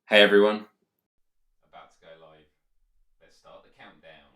Hey everyone. About to go live. Let's start the countdown.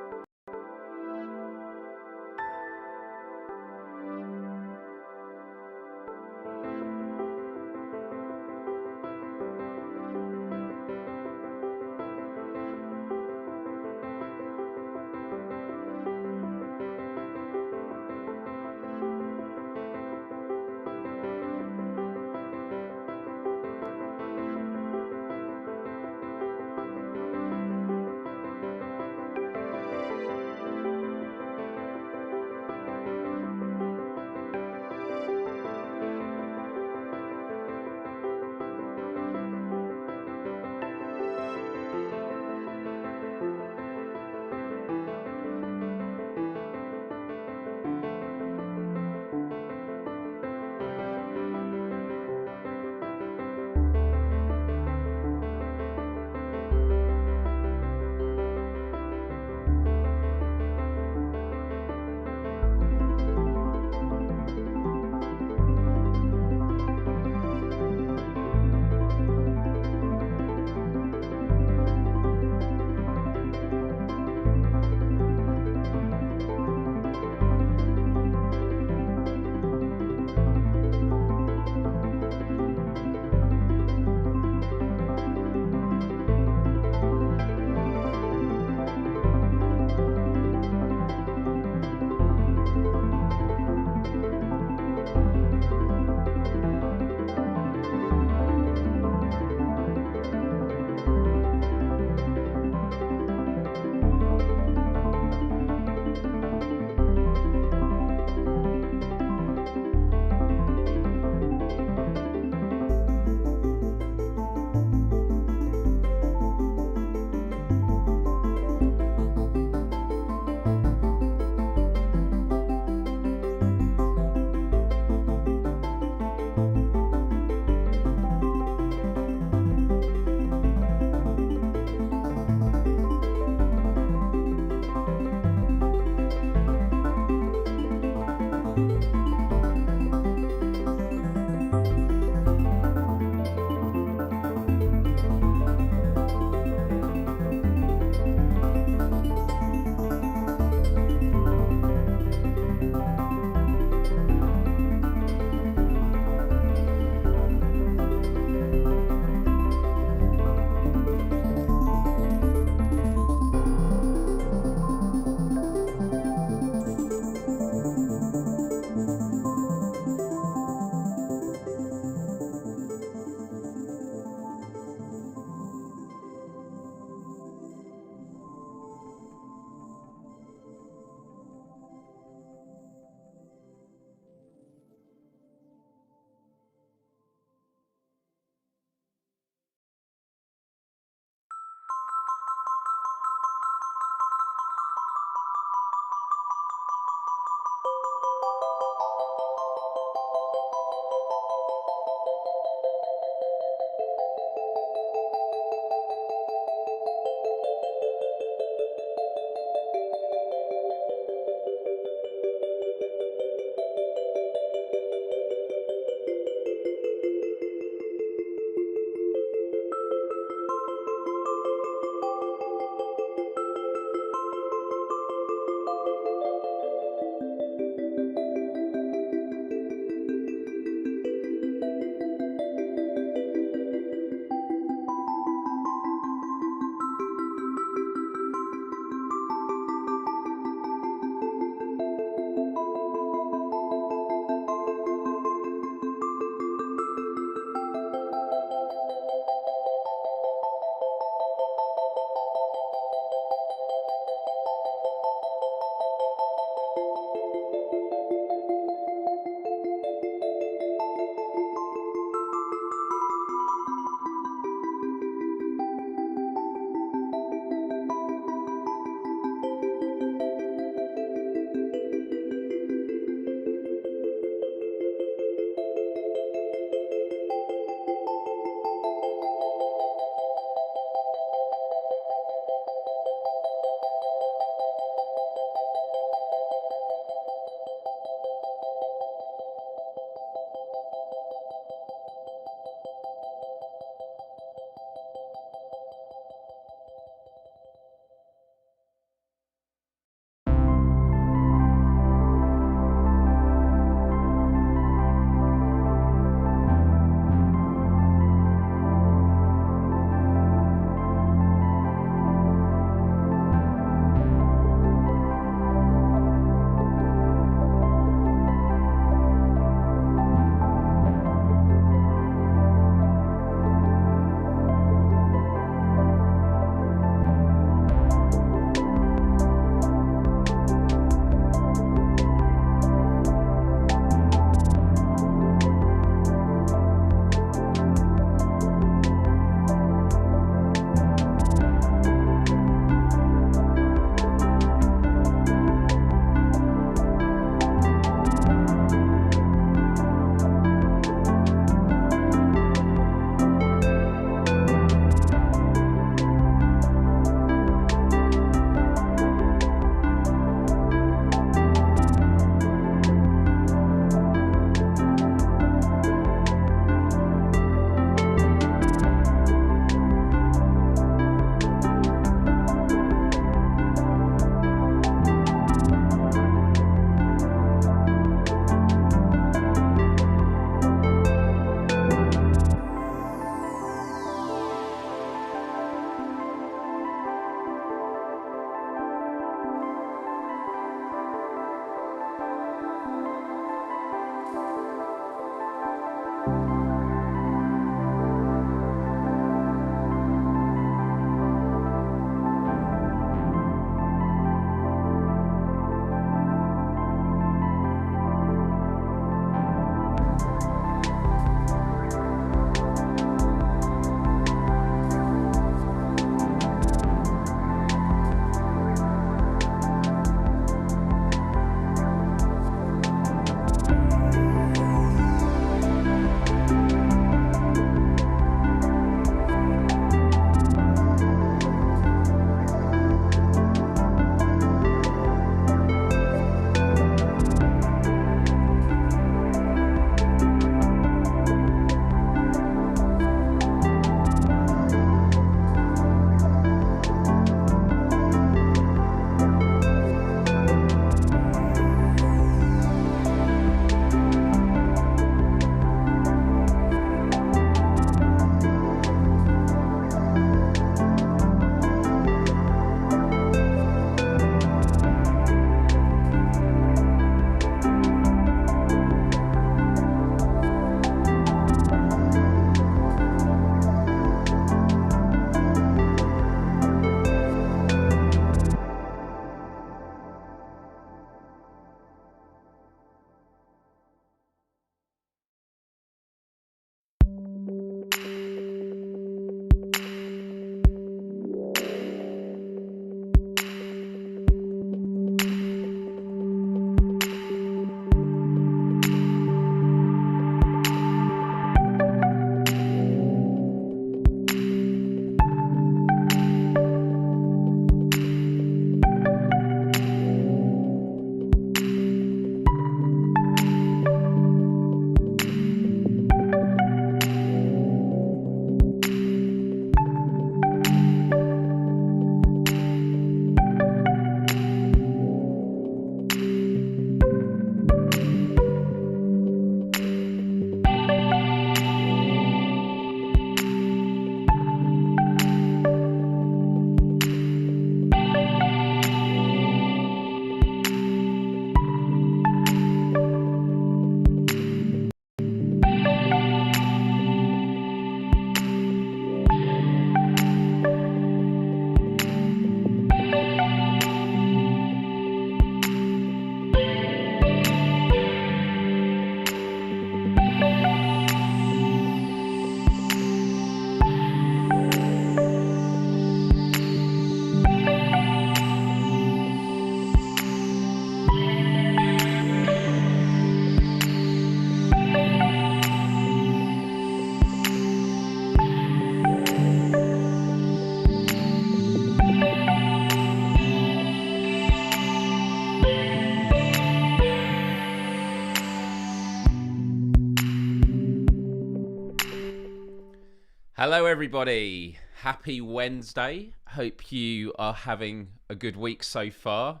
Hello, everybody. Happy Wednesday. Hope you are having a good week so far.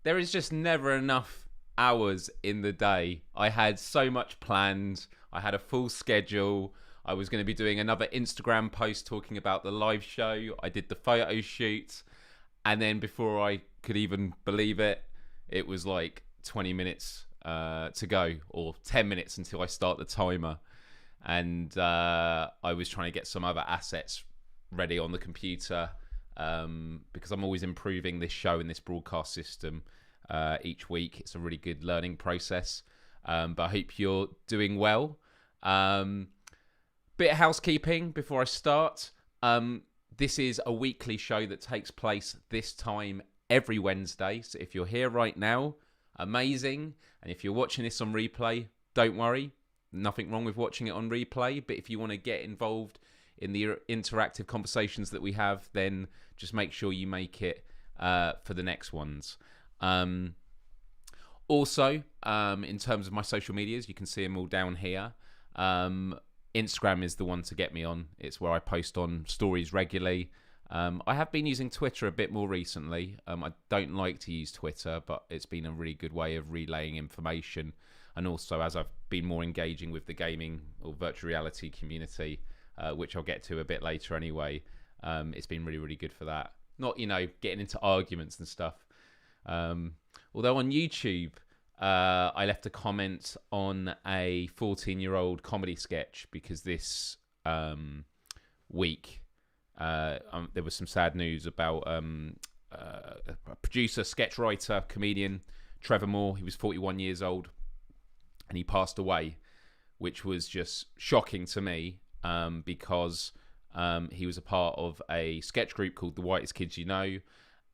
There is just never enough hours in the day. I had so much planned. I had a full schedule. I was going to be doing another Instagram post talking about the live show. I did the photo shoot. And then before I could even believe it, it was like 20 minutes to go, or 10 minutes until I start the timer. And I was trying to get some other assets ready on the computer because I'm always improving this show and this broadcast system each week. It's a really good learning process, but I hope you're doing well. Bit of housekeeping before I start. This is a weekly show that takes place this time every Wednesday. So if you're here right now, amazing. And if you're watching this on replay, don't worry. Nothing wrong with watching it on replay, but if you want to get involved in the interactive conversations that we have, then just make sure you make it for the next ones. Also, in terms of my social medias, you can see them all down here. Instagram is the one to get me on. It's where I post on stories regularly. I have been using Twitter a bit more recently. I don't like to use Twitter, but it's been a really good way of relaying information. And also, as I've been more engaging with the gaming or virtual reality community, which I'll get to a bit later anyway, it's been really, really good for that. Not, getting into arguments and stuff. Although on YouTube, I left a comment on a 14-year-old comedy sketch because this week there was some sad news about a producer, sketch writer, comedian, Trevor Moore. He was 41 years old. And he passed away, which was just shocking to me because he was a part of a sketch group called The Whitest Kids You Know.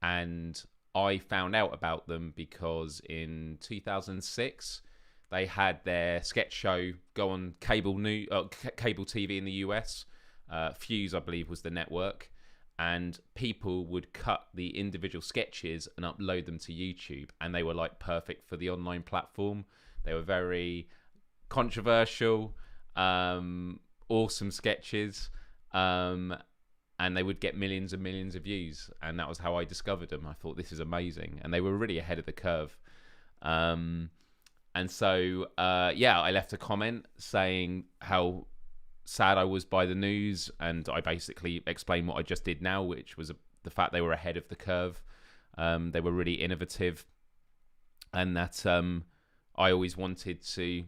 And I found out about them because in 2006, they had their sketch show go on cable TV in the US. Fuse, I believe, was the network. And people would cut the individual sketches and upload them to YouTube. And they were like perfect for the online platform. They were very controversial, awesome sketches, and they would get millions and millions of views. And that was how I discovered them. I thought, this is amazing. And they were really ahead of the curve. And so, I left a comment saying how sad I was by the news. And I basically explained what I just did now, which was the fact they were ahead of the curve. They were really innovative. And that... I always wanted to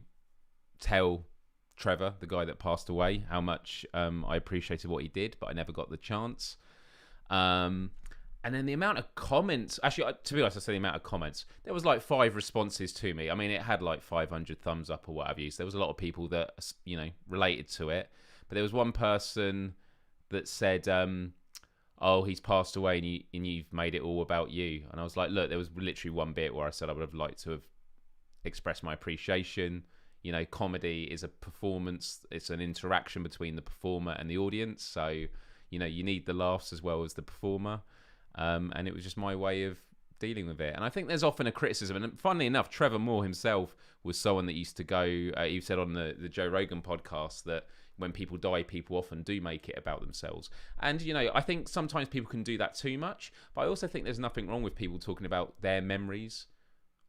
tell Trevor, the guy that passed away, how much I appreciated what he did, but I never got the chance. And then the amount of comments, actually, to be honest, I say the amount of comments, there was like 5 responses to me. I mean, it had like 500 thumbs up or whatever. So there was a lot of people that, related to it. But there was one person that said, oh, he's passed away and you've made it all about you. And I was like, look, there was literally one bit where I said I would have liked to have express my appreciation. Comedy is a performance. It's an interaction between the performer and the audience. So, you need the laughs as well as the performer. And it was just my way of dealing with it. And I think there's often a criticism. And funnily enough, Trevor Moore himself was someone that used to go, he said on the Joe Rogan podcast that when people die, people often do make it about themselves. And, I think sometimes people can do that too much. But I also think there's nothing wrong with people talking about their memories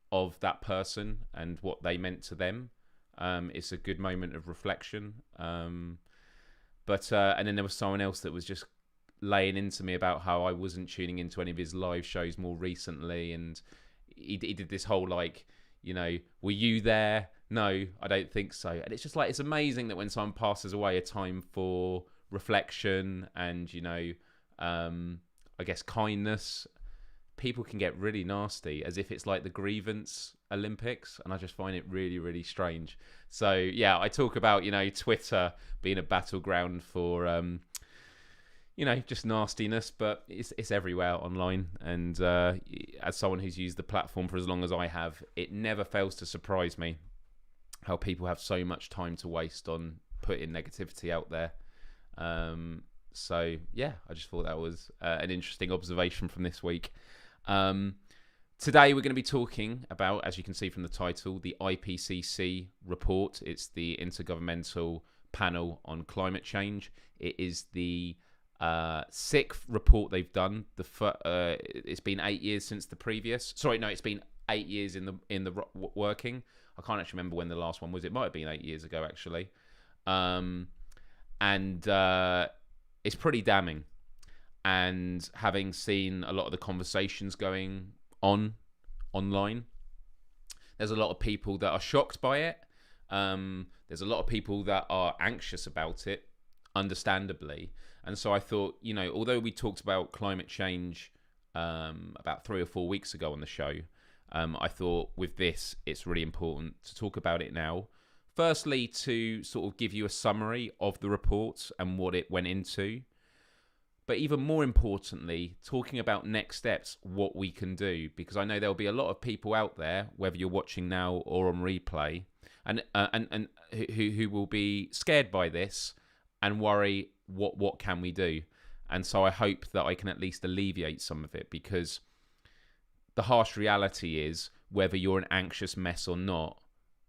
of that person and what they meant to them. It's a good moment of reflection. And then there was someone else that was just laying into me about how I wasn't tuning into any of his live shows more recently. And he did this whole were you there? No, I don't think so. And it's just it's amazing that when someone passes away, a time for reflection and, I guess kindness, people can get really nasty as if it's like the grievance Olympics, and I just find it really, really strange. So yeah, I talk about Twitter being a battleground for just nastiness, but it's everywhere online. And as someone who's used the platform for as long as I have, it never fails to surprise me how people have so much time to waste on putting negativity out there. So yeah, I just thought that was an interesting observation from this week. Today we're going to be talking about, as you can see from the title, the IPCC report. It's the Intergovernmental panel on climate change. It is the sixth report they've done. It's been 8 years since the previous. Sorry, no, it's been 8 years in the working. I can't actually remember when the last one was. It might have been 8 years ago, actually. And it's pretty damning. And having seen a lot of the conversations going on online, there's a lot of people that are shocked by it. There's a lot of people that are anxious about it, understandably. And so I thought, although we talked about climate change about 3 or 4 weeks ago on the show, I thought with this, it's really important to talk about it now. Firstly, to sort of give you a summary of the report and what it went into. But even more importantly, talking about next steps, what we can do, because I know there'll be a lot of people out there, whether you're watching now or on replay, and who will be scared by this and worry, what can we do? And so I hope that I can at least alleviate some of it, because the harsh reality is, whether you're an anxious mess or not,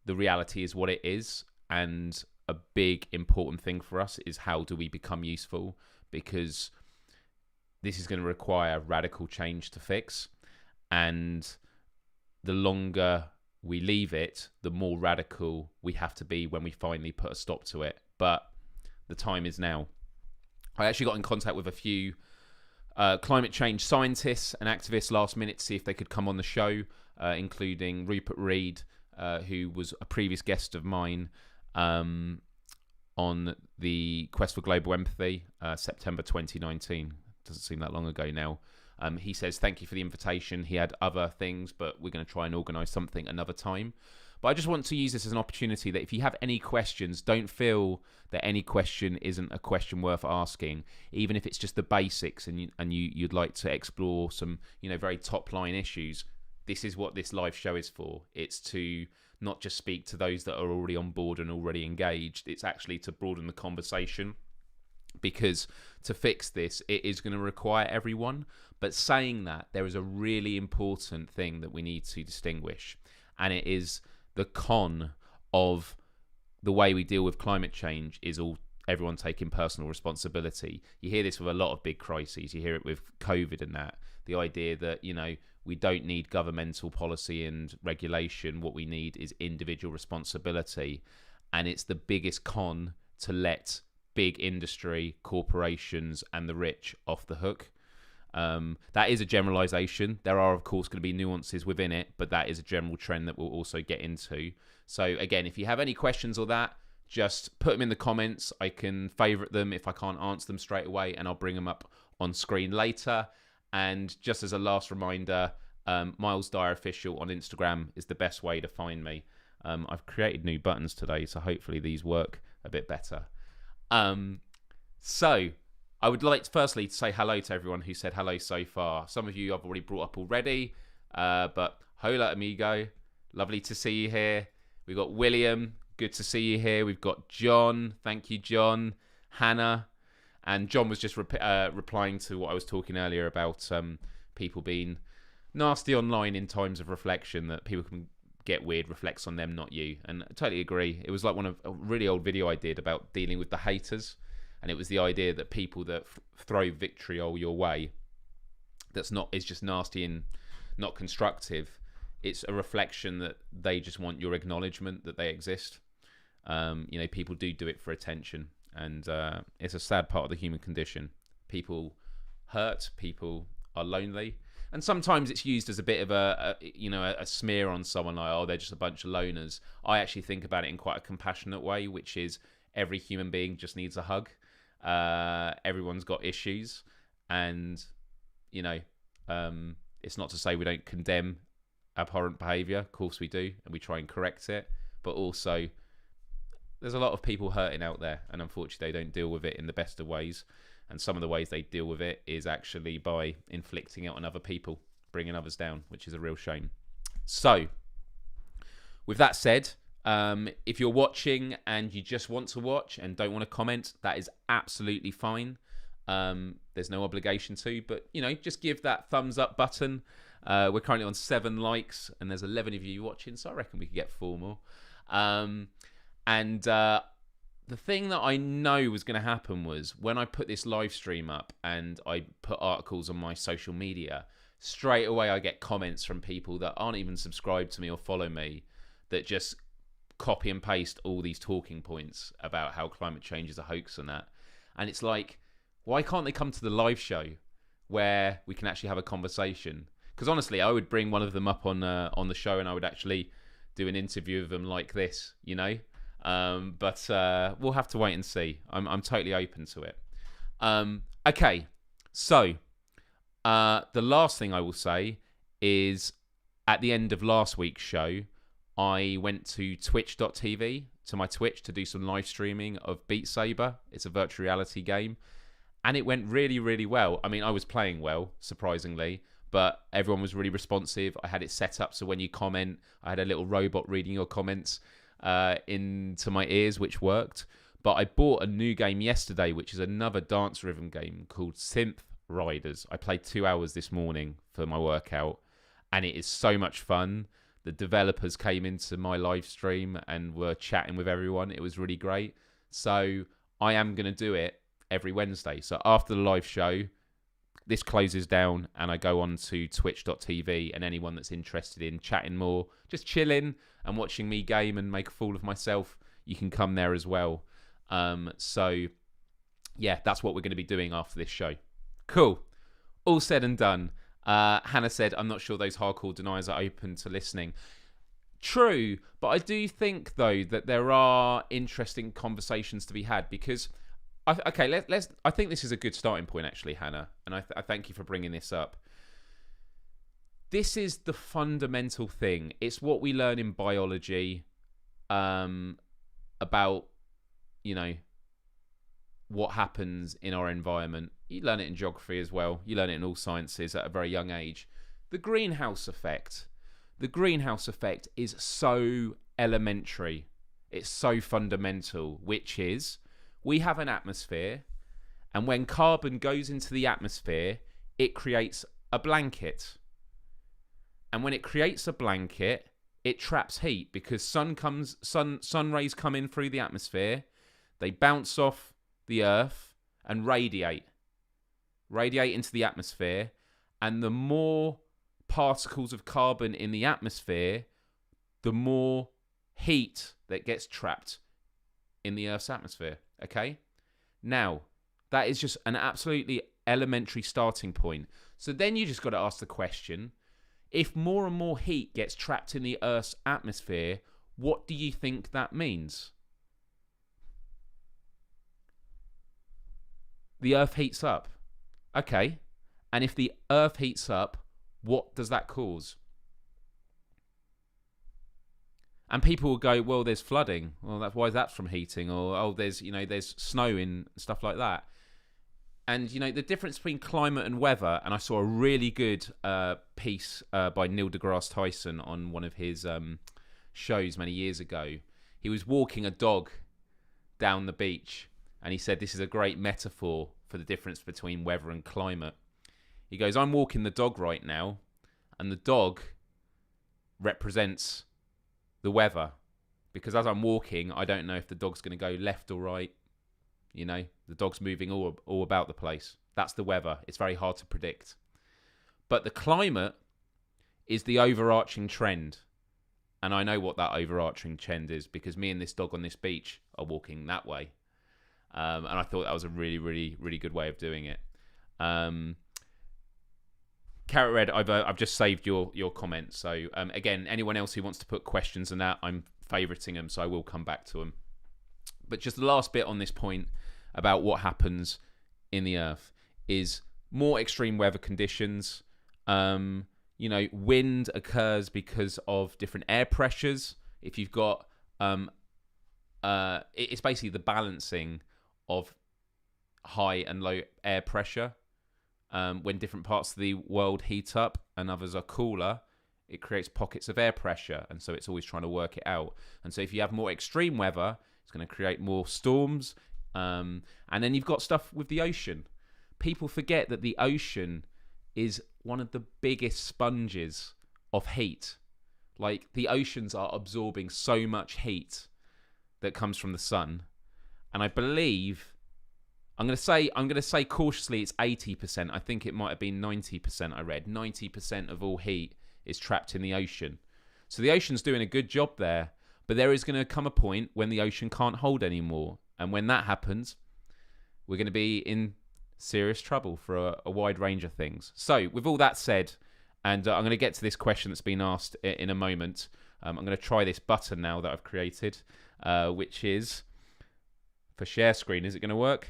the reality is what it is. And a big important thing for us is, how do we become useful? Because this is going to require radical change to fix. And the longer we leave it, the more radical we have to be when we finally put a stop to it. But the time is now. I actually got in contact with a few climate change scientists and activists last minute to see if they could come on the show, including Rupert Reed, who was a previous guest of mine on the Quest for Global Empathy, September 2019. Doesn't seem that long ago now. He says, thank you for the invitation. He had other things, but we're going to try and organise something another time. But I just want to use this as an opportunity that if you have any questions, don't feel that any question isn't a question worth asking, even if it's just the basics and you'd like to explore some, very top line issues. This is what this live show is for. It's to not just speak to those that are already on board and already engaged. It's actually to broaden the conversation, because to fix this, it is going to require everyone. But saying that, there is a really important thing that we need to distinguish, and it is the con of the way we deal with climate change is everyone taking personal responsibility. You hear this with a lot of big crises. You hear it with COVID and that. The idea that, we don't need governmental policy and regulation. What we need is individual responsibility. And it's the biggest con to let big industry, corporations, and the rich off the hook. That is a generalization. There are, of course, going to be nuances within it, but that is a general trend that we'll also get into. So again, if you have any questions or that, just put them in the comments. I can favorite them if I can't answer them straight away, and I'll bring them up on screen later. And just as a last reminder, Myles Dyer Official on Instagram is the best way to find me. I've created new buttons today, so hopefully these work a bit better. So I would like firstly to say hello to everyone who said hello so far. Some of you I've already brought up already, but hola amigo, lovely to see you here. We've got William, good to see you here. We've got John, thank you John, Hannah, and John was just replying to what I was talking earlier about people being nasty online in times of reflection, that people can get weird, reflects on them, not you. And I totally agree. It was like a really old video I did about dealing with the haters. And it was the idea that people that throw vitriol your way, is just nasty and not constructive. It's a reflection that they just want your acknowledgement that they exist. People do it for attention. And it's a sad part of the human condition. People hurt, people are lonely. And sometimes it's used as a bit of a smear on someone, like, oh, they're just a bunch of loners. I actually think about it in quite a compassionate way, which is every human being just needs a hug. Everyone's got issues, and it's not to say we don't condemn abhorrent behaviour. Of course we do, and we try and correct it. But also, there's a lot of people hurting out there, and unfortunately they don't deal with it in the best of ways. And some of the ways they deal with it is actually by inflicting it on other people, bringing others down, which is a real shame. So, with that said, if you're watching and you just want to watch and don't want to comment, that is absolutely fine. There's no obligation to, but, just give that thumbs up button. We're currently on 7 likes, and there's 11 of you watching, so I reckon we could get 4 more. the thing that I know was going to happen was when I put this live stream up and I put articles on my social media, straight away I get comments from people that aren't even subscribed to me or follow me that just copy and paste all these talking points about how climate change is a hoax and that. And it's like, why can't they come to the live show where we can actually have a conversation? Because honestly, I would bring one of them up on the show and I would actually do an interview of them like this, you know? But we'll have to wait and see. I'm totally open to it. Okay, so the last thing I will say is at the end of last week's show, I went to twitch.tv, to my Twitch, to do some live streaming of Beat Saber. It's a virtual reality game. And it went really, really well. I mean, I was playing well, surprisingly, but everyone was really responsive. I had it set up so when you comment, I had a little robot reading your comments into my ears, which worked. But I bought a new game yesterday, which is another dance rhythm game called Synth Riders. I played 2 hours this morning for my workout, and it is so much fun. The developers came into my live stream and were chatting with everyone. It was really great. So I am going to do it every Wednesday. So after the live show, this closes down and I go on to twitch.tv, and anyone that's interested in chatting more, just chilling and watching me game and make a fool of myself, you can come there as well. So yeah, that's what we're going to be doing after this show. Cool. All said and done. Hannah said, I'm not sure those hardcore deniers are open to listening. True, but I do think, though, that there are interesting conversations to be had because, I think this is a good starting point, actually, Hannah, and I thank you for bringing this up. This is the fundamental thing. It's what we learn in biology about, you know, what happens in our environment. You learn it in geography as well. You learn it in all sciences at a very young age. The greenhouse effect. The greenhouse effect is so elementary. It's so fundamental, which is we have an atmosphere, and when carbon goes into the atmosphere, it creates a blanket. And when it creates a blanket, it traps heat because sun rays come in through the atmosphere. They bounce off the earth and radiate into the atmosphere, and the more particles of carbon in the atmosphere, the more heat that gets trapped in the Earth's atmosphere. Okay? Now, that is just an absolutely elementary starting point. So then you just got to ask the question, if more and more heat gets trapped in the Earth's atmosphere, what do you think that means? The Earth heats up. Okay. And if the Earth heats up, what does that cause? And people will go, well, there's flooding. Well, why that's from heating? Or, oh, there's snow in stuff like that. And, you know, the difference between climate and weather, and I saw a really good piece by Neil deGrasse Tyson on one of his shows many years ago. He was walking a dog down the beach, and he said this is a great metaphor for the difference between weather and climate. He goes, I'm walking the dog right now, and the dog represents the weather. Because as I'm walking, I don't know if the dog's going to go left or right. You know, the dog's moving all about the place. That's the weather. It's very hard to predict. But the climate is the overarching trend. And I know what that overarching trend is because me and this dog on this beach are walking that way. And I thought that was a really, really, really good way of doing it. Carrot Red, I've just saved your comment. So again, anyone else who wants to put questions on that, I'm favoriting them, so I will come back to them. But just the last bit on this point about what happens in the Earth is more extreme weather conditions. You know, wind occurs because of different air pressures. If you've got, it's basically the balancing of high and low air pressure. When different parts of the world heat up and others are cooler, it creates pockets of air pressure, and so it's always trying to work it out. And so if you have more extreme weather, it's going to create more storms. And then you've got stuff with the ocean. People forget that the ocean is one of the biggest sponges of heat. Like, the oceans are absorbing so much heat that comes from the sun. and I believe I'm going to say cautiously it's 80%. I think it might have been 90%. I read 90% of all heat is trapped in the ocean. So the ocean's doing a good job there, but there is going to come a point when the ocean can't hold anymore, and when that happens, we're going to be in serious trouble for a wide range of things. So with all that said, and I'm going to get to this question that's been asked in a moment. I'm going to try this button now that I've created, which is for share screen. Is it going to work?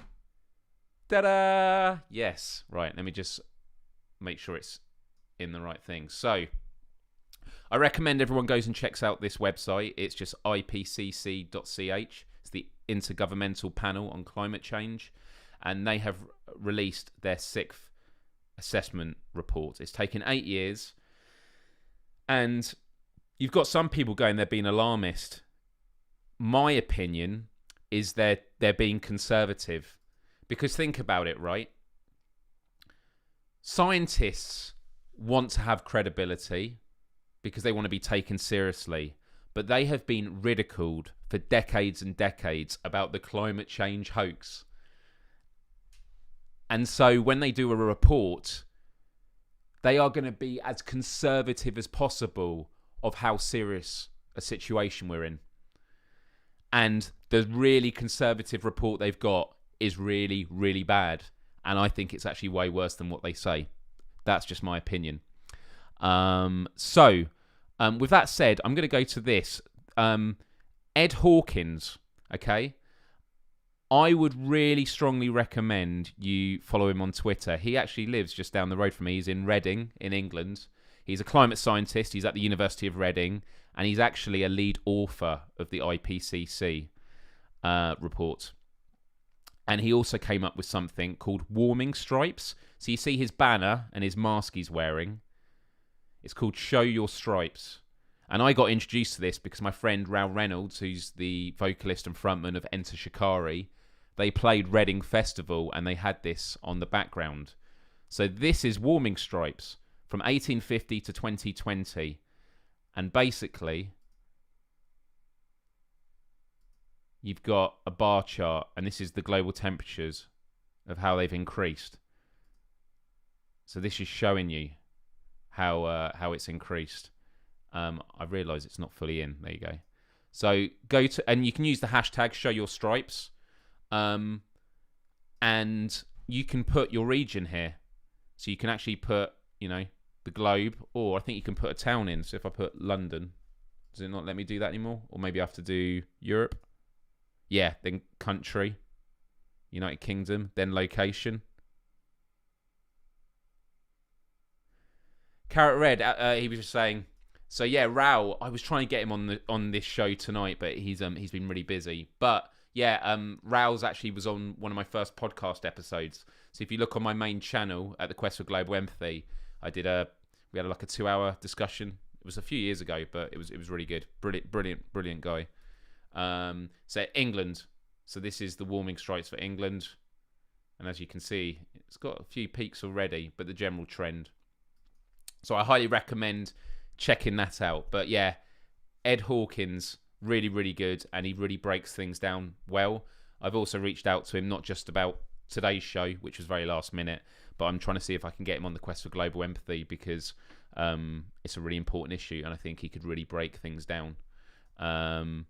Ta-da! Yes. Right, let me just make sure it's in the right thing. So I recommend everyone goes and checks out this website. It's just IPCC.ch. It's the Intergovernmental Panel on Climate Change, and they have released their 6th assessment report. It's taken 8 years, and you've got some people going, they're being alarmist. My opinion is they're being conservative. Because think about it, right? Scientists want to have credibility because they want to be taken seriously. But they have been ridiculed for decades and decades about the climate change hoax. And so when they do a report, they are going to be as conservative as possible of how serious a situation we're in. And the really conservative report they've got is really, really bad. And I think it's actually way worse than what they say. That's just my opinion. With that said, I'm going to go to this. Ed Hawkins, okay? I would really strongly recommend you follow him on Twitter. He actually lives just down the road from me. He's in Reading, in England. He's a climate scientist. He's at the University of Reading. And he's actually a lead author of the IPCC report. And he also came up with something called warming stripes. So you see his banner and his mask he's wearing. It's called Show Your Stripes. And I got introduced to this because my friend Rao Reynolds, who's the vocalist and frontman of Enter Shikari, they played Reading Festival and they had this on the background. So this is warming stripes from 1850 to 2020. And basically, you've got a bar chart, and this is the global temperatures of how they've increased. So this is showing you how it's increased. I realise it's not fully in. There you go. So go to, and you can use the hashtag Show Your Stripes, and you can put your region here. So you can actually put, the globe, or I think you can put a town in. So if I put London, does it not let me do that anymore? Or maybe I have to do Europe. Yeah, then country, United Kingdom, then location. Carrot Red, he was just saying. So yeah, Rao, I was trying to get him on this show tonight, but he's been really busy. But yeah, Rao's actually was on one of my first podcast episodes. So if you look on my main channel at the Quest for Global Empathy, we had like a 2-hour discussion. It was a few years ago, but it was really good. Brilliant guy. So England. So this is the warming stripes for England. And as you can see, it's got a few peaks already, but the general trend. So I highly recommend checking that out. But yeah, Ed Hawkins, really, really good. And he really breaks things down well. I've also reached out to him, not just about today's show, which was very last minute, but I'm trying to see if I can get him on the Quest for Global Empathy because it's a really important issue. And I think he could really break things down. The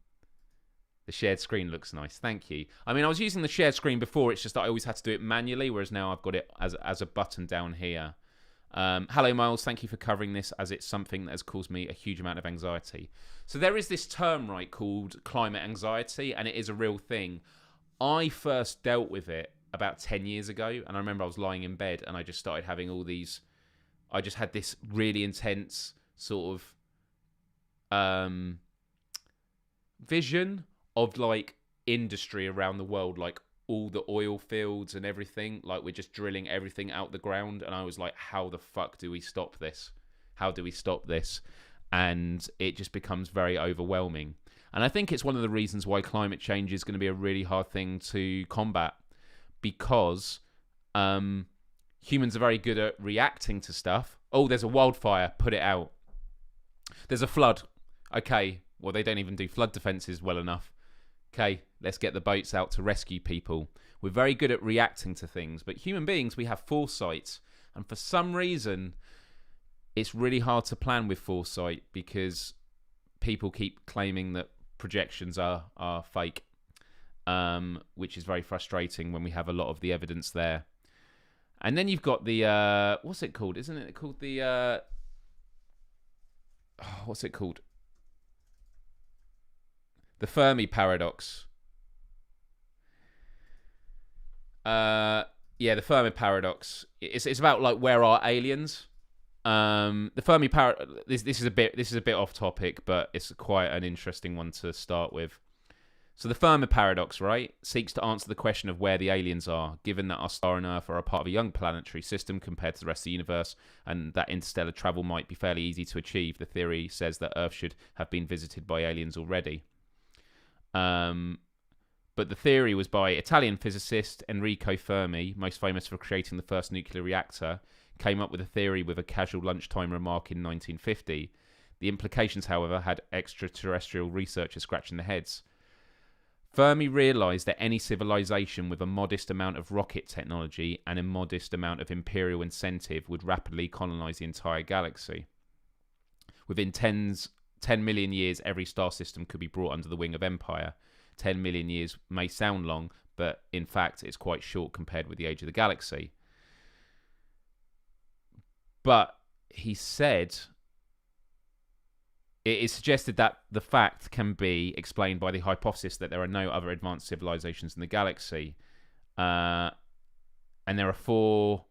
shared screen looks nice. Thank you. I mean, I was using the shared screen before. It's just that I always had to do it manually, whereas now I've got it as a button down here. Hello, Myles. Thank you for covering this, as it's something that has caused me a huge amount of anxiety. So there is this term, right, called climate anxiety, and it is a real thing. I first dealt with it about 10 years ago, and I remember I was lying in bed, and I just started having all these... I just had this really intense sort of vision of like industry around the world, like all the oil fields and everything, like we're just drilling everything out the ground. And I was like, how the fuck do we stop this? How do we stop this? And it just becomes very overwhelming. And I think it's one of the reasons why climate change is going to be a really hard thing to combat, because humans are very good at reacting to stuff. Oh, there's a wildfire, put it out. There's a flood. Okay, well, they don't even do flood defences well enough. Okay, let's get the boats out to rescue people. We're very good at reacting to things, but human beings, we have foresight. And for some reason, it's really hard to plan with foresight because people keep claiming that projections are fake, which is very frustrating when we have a lot of the evidence there. And then you've got the, what's it called? Isn't it called the, what's it called? The Fermi paradox. Yeah, the Fermi paradox. It's about like, where are aliens? The Fermi paradox. This is a bit off topic, but it's quite an interesting one to start with. So the Fermi paradox, right, seeks to answer the question of where the aliens are, given that our star and Earth are a part of a young planetary system compared to the rest of the universe, and that interstellar travel might be fairly easy to achieve. The theory says that Earth should have been visited by aliens already. But the theory was by Italian physicist Enrico Fermi, most famous for creating the first nuclear reactor, came up with a theory with a casual lunchtime remark in 1950. The implications, however, had extraterrestrial researchers scratching their heads. Fermi realised that any civilization with a modest amount of rocket technology and a modest amount of imperial incentive would rapidly colonise the entire galaxy. Within 10 million years, every star system could be brought under the wing of empire. 10 million years may sound long, but in fact, it's quite short compared with the age of the galaxy. But he said it is suggested that the fact can be explained by the hypothesis that there are no other advanced civilizations in the galaxy. And there are 4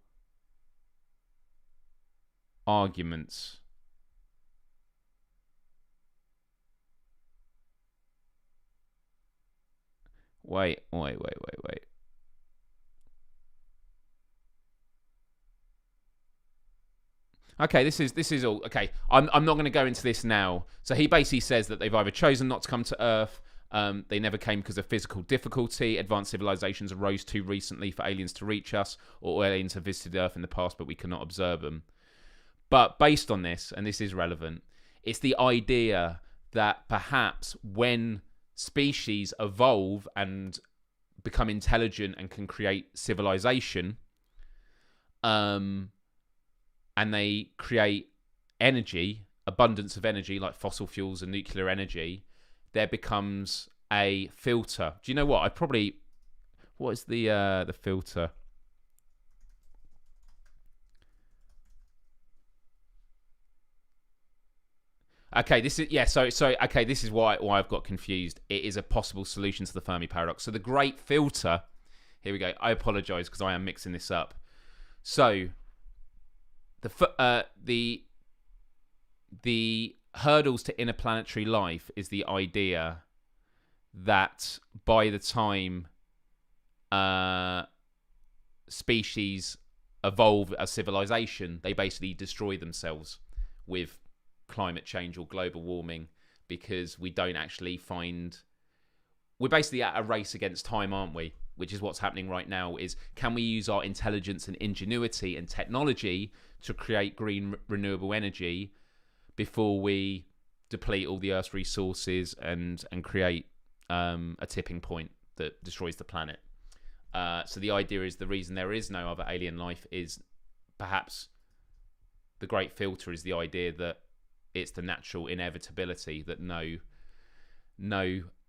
arguments. Wait. Okay, this is all. Okay, I'm not going to go into this now. So he basically says that they've either chosen not to come to Earth, they never came because of physical difficulty, advanced civilizations arose too recently for aliens to reach us, or aliens have visited Earth in the past but we cannot observe them. But based on this, and this is relevant, it's the idea that perhaps when species evolve and become intelligent and can create civilization, and they create energy, abundance of energy like fossil fuels and nuclear energy, there becomes a filter. Do you know what? What is the filter? Okay, this is why I've got confused. It is a possible solution to the Fermi paradox. So the great filter, here we go. I apologize because I am mixing this up. So the hurdles to interplanetary life is the idea that by the time species evolve as civilization, they basically destroy themselves with climate change or global warming, because we don't actually find... We're basically at a race against time, aren't we? Which is what's happening right now, is can we use our intelligence and ingenuity and technology to create green renewable energy before we deplete all the Earth's resources and create a tipping point that destroys the planet. So the idea is the reason there is no other alien life is perhaps the great filter is the idea that it's the natural inevitability that no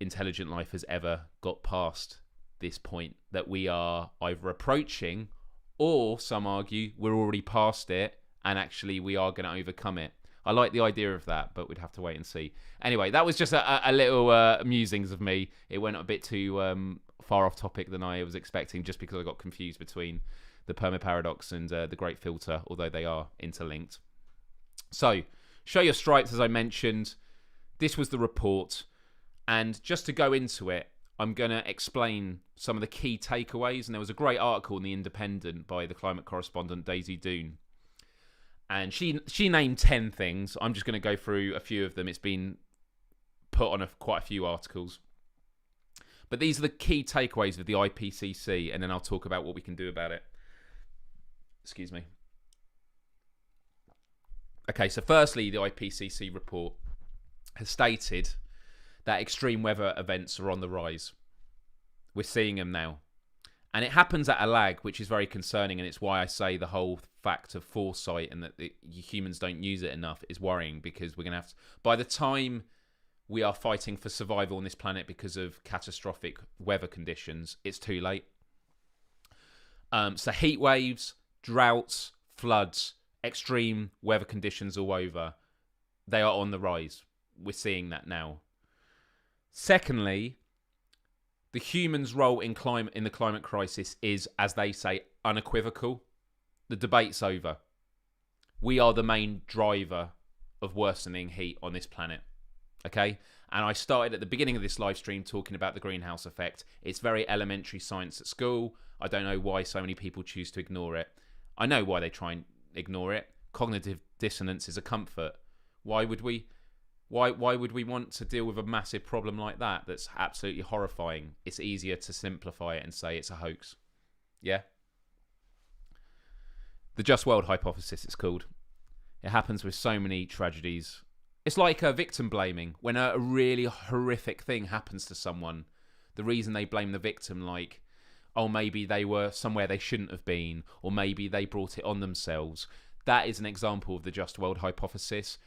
intelligent life has ever got past this point, that we are either approaching, or some argue we're already past it and actually we are going to overcome it. I like the idea of that, but we'd have to wait and see. Anyway, that was just a little musings of me. It went a bit too far off topic than I was expecting, just because I got confused between the Fermi paradox and the great filter, although they are interlinked. So, show your stripes, as I mentioned. This was the report. And just to go into it, I'm going to explain some of the key takeaways. And there was a great article in The Independent by the climate correspondent Daisy Doon. And she named 10 things. I'm just going to go through a few of them. It's been put on quite a few articles. But these are the key takeaways of the IPCC. And then I'll talk about what we can do about it. Excuse me. Okay, so firstly, the IPCC report has stated that extreme weather events are on the rise. We're seeing them now. And it happens at a lag, which is very concerning. And it's why I say the whole fact of foresight and that humans don't use it enough is worrying, because we're going to have to, by the time we are fighting for survival on this planet because of catastrophic weather conditions, it's too late. So heat waves, droughts, floods, extreme weather conditions all over, they are on the rise. We're seeing that now. Secondly, the humans' role in the climate crisis is, as they say, unequivocal. The debate's over. We are the main driver of worsening heat on this planet. Okay? And I started at the beginning of this live stream talking about the greenhouse effect. It's very elementary science at school. I don't know why so many people choose to ignore it. I know why they try and ignore it. Cognitive dissonance is a comfort. Why would we want to deal with a massive problem like that that's absolutely horrifying? It's easier to simplify it and say it's a hoax. Yeah? The just world hypothesis, it's called. It happens with so many tragedies. It's like victim blaming. When a really horrific thing happens to someone, the reason they blame the victim, like, oh, maybe they were somewhere they shouldn't have been, or maybe they brought it on themselves. That is an example of the just world hypothesis.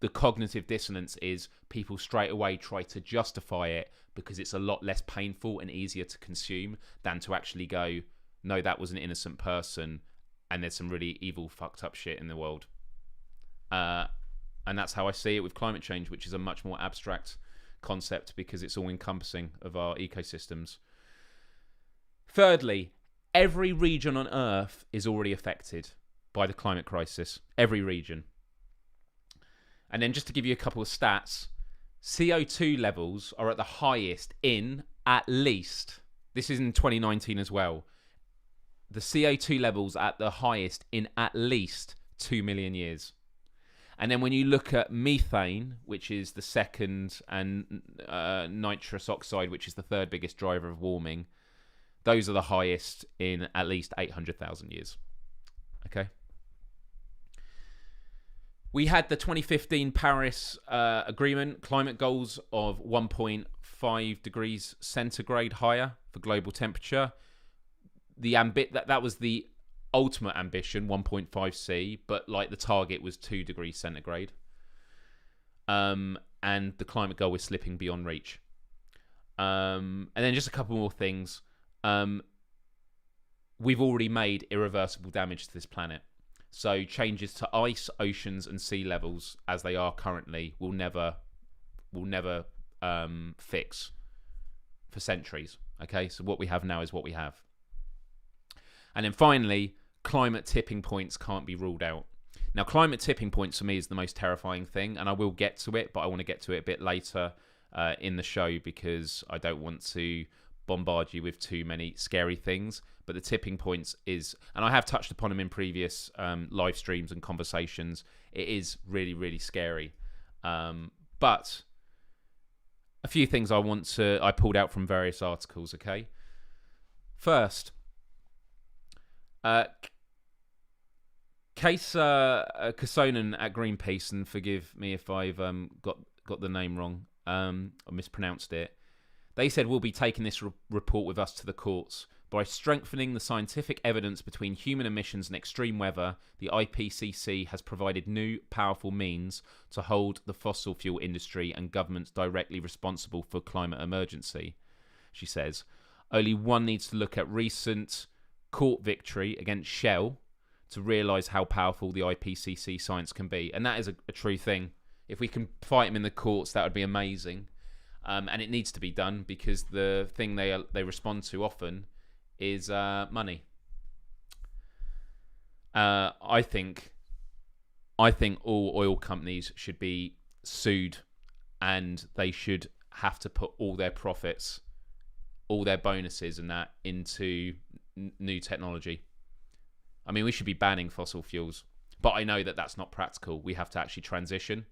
The cognitive dissonance is people straight away try to justify it because it's a lot less painful and easier to consume than to actually go, no, that was an innocent person and there's some really evil, fucked up shit in the world. And that's how I see it with climate change, which is a much more abstract concept because it's all encompassing of our ecosystems. Thirdly, every region on Earth is already affected by the climate crisis. Every region. And then just to give you a couple of stats, CO2 levels are at the highest in at least, this is in 2019 as well, the CO2 levels at the highest in at least 2 million years. And then when you look at methane, which is the second, and nitrous oxide, which is the third biggest driver of warming, those are the highest in at least 800,000 years. Okay? We had the 2015 Paris Agreement, climate goals of 1.5 degrees centigrade higher for global temperature. That was the ultimate ambition, 1.5C, but like the target was 2 degrees centigrade. And the climate goal is slipping beyond reach. And then just a couple more things. We've already made irreversible damage to this planet. So changes to ice, oceans, and sea levels, as they are currently, will never fix for centuries. Okay, so what we have now is what we have. And then finally, climate tipping points can't be ruled out. Now, climate tipping points for me is the most terrifying thing, and I will get to it, but I want to get to it a bit later in the show because I don't want to bombard you with too many scary things. But the tipping points is, and I have touched upon them in previous live streams and conversations, it is really, really scary. But a few things I pulled out from various articles, okay? First, Kasonen at Greenpeace, and forgive me if I've got the name wrong, or mispronounced it. They said we'll be taking this report with us to the courts. By strengthening the scientific evidence between human emissions and extreme weather, the IPCC has provided new, powerful means to hold the fossil fuel industry and governments directly responsible for climate emergency, she says. Only one needs to look at recent court victory against Shell to realise how powerful the IPCC science can be. And that is a true thing. If we can fight them in the courts, that would be amazing. And it needs to be done because the thing they respond to often is money. I think all oil companies should be sued, and they should have to put all their profits, all their bonuses and that into new technology. I mean, we should be banning fossil fuels, but I know that that's not practical. We have to actually transition.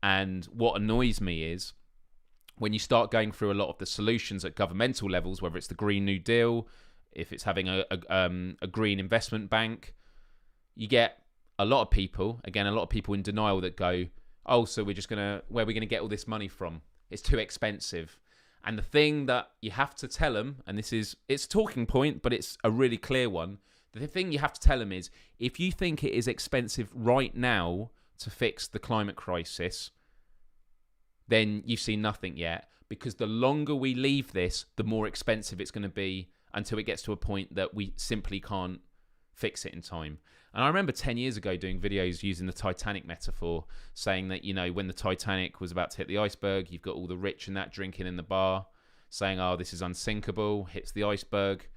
And what annoys me is when you start going through a lot of the solutions at governmental levels, whether it's the Green New Deal, if it's having a green investment bank, you get a lot of people in denial that go, oh, so where are we going to get all this money from? It's too expensive. And the thing that you have to tell them, and it's a talking point, but it's a really clear one. The thing you have to tell them is, if you think it is expensive right now to fix the climate crisis, then you've seen nothing yet. Because the longer we leave this, the more expensive it's going to be until it gets to a point that we simply can't fix it in time. And I remember 10 years ago doing videos using the Titanic metaphor, saying that, when the Titanic was about to hit the iceberg, you've got all the rich and that drinking in the bar, saying, oh, this is unsinkable, hits the iceberg.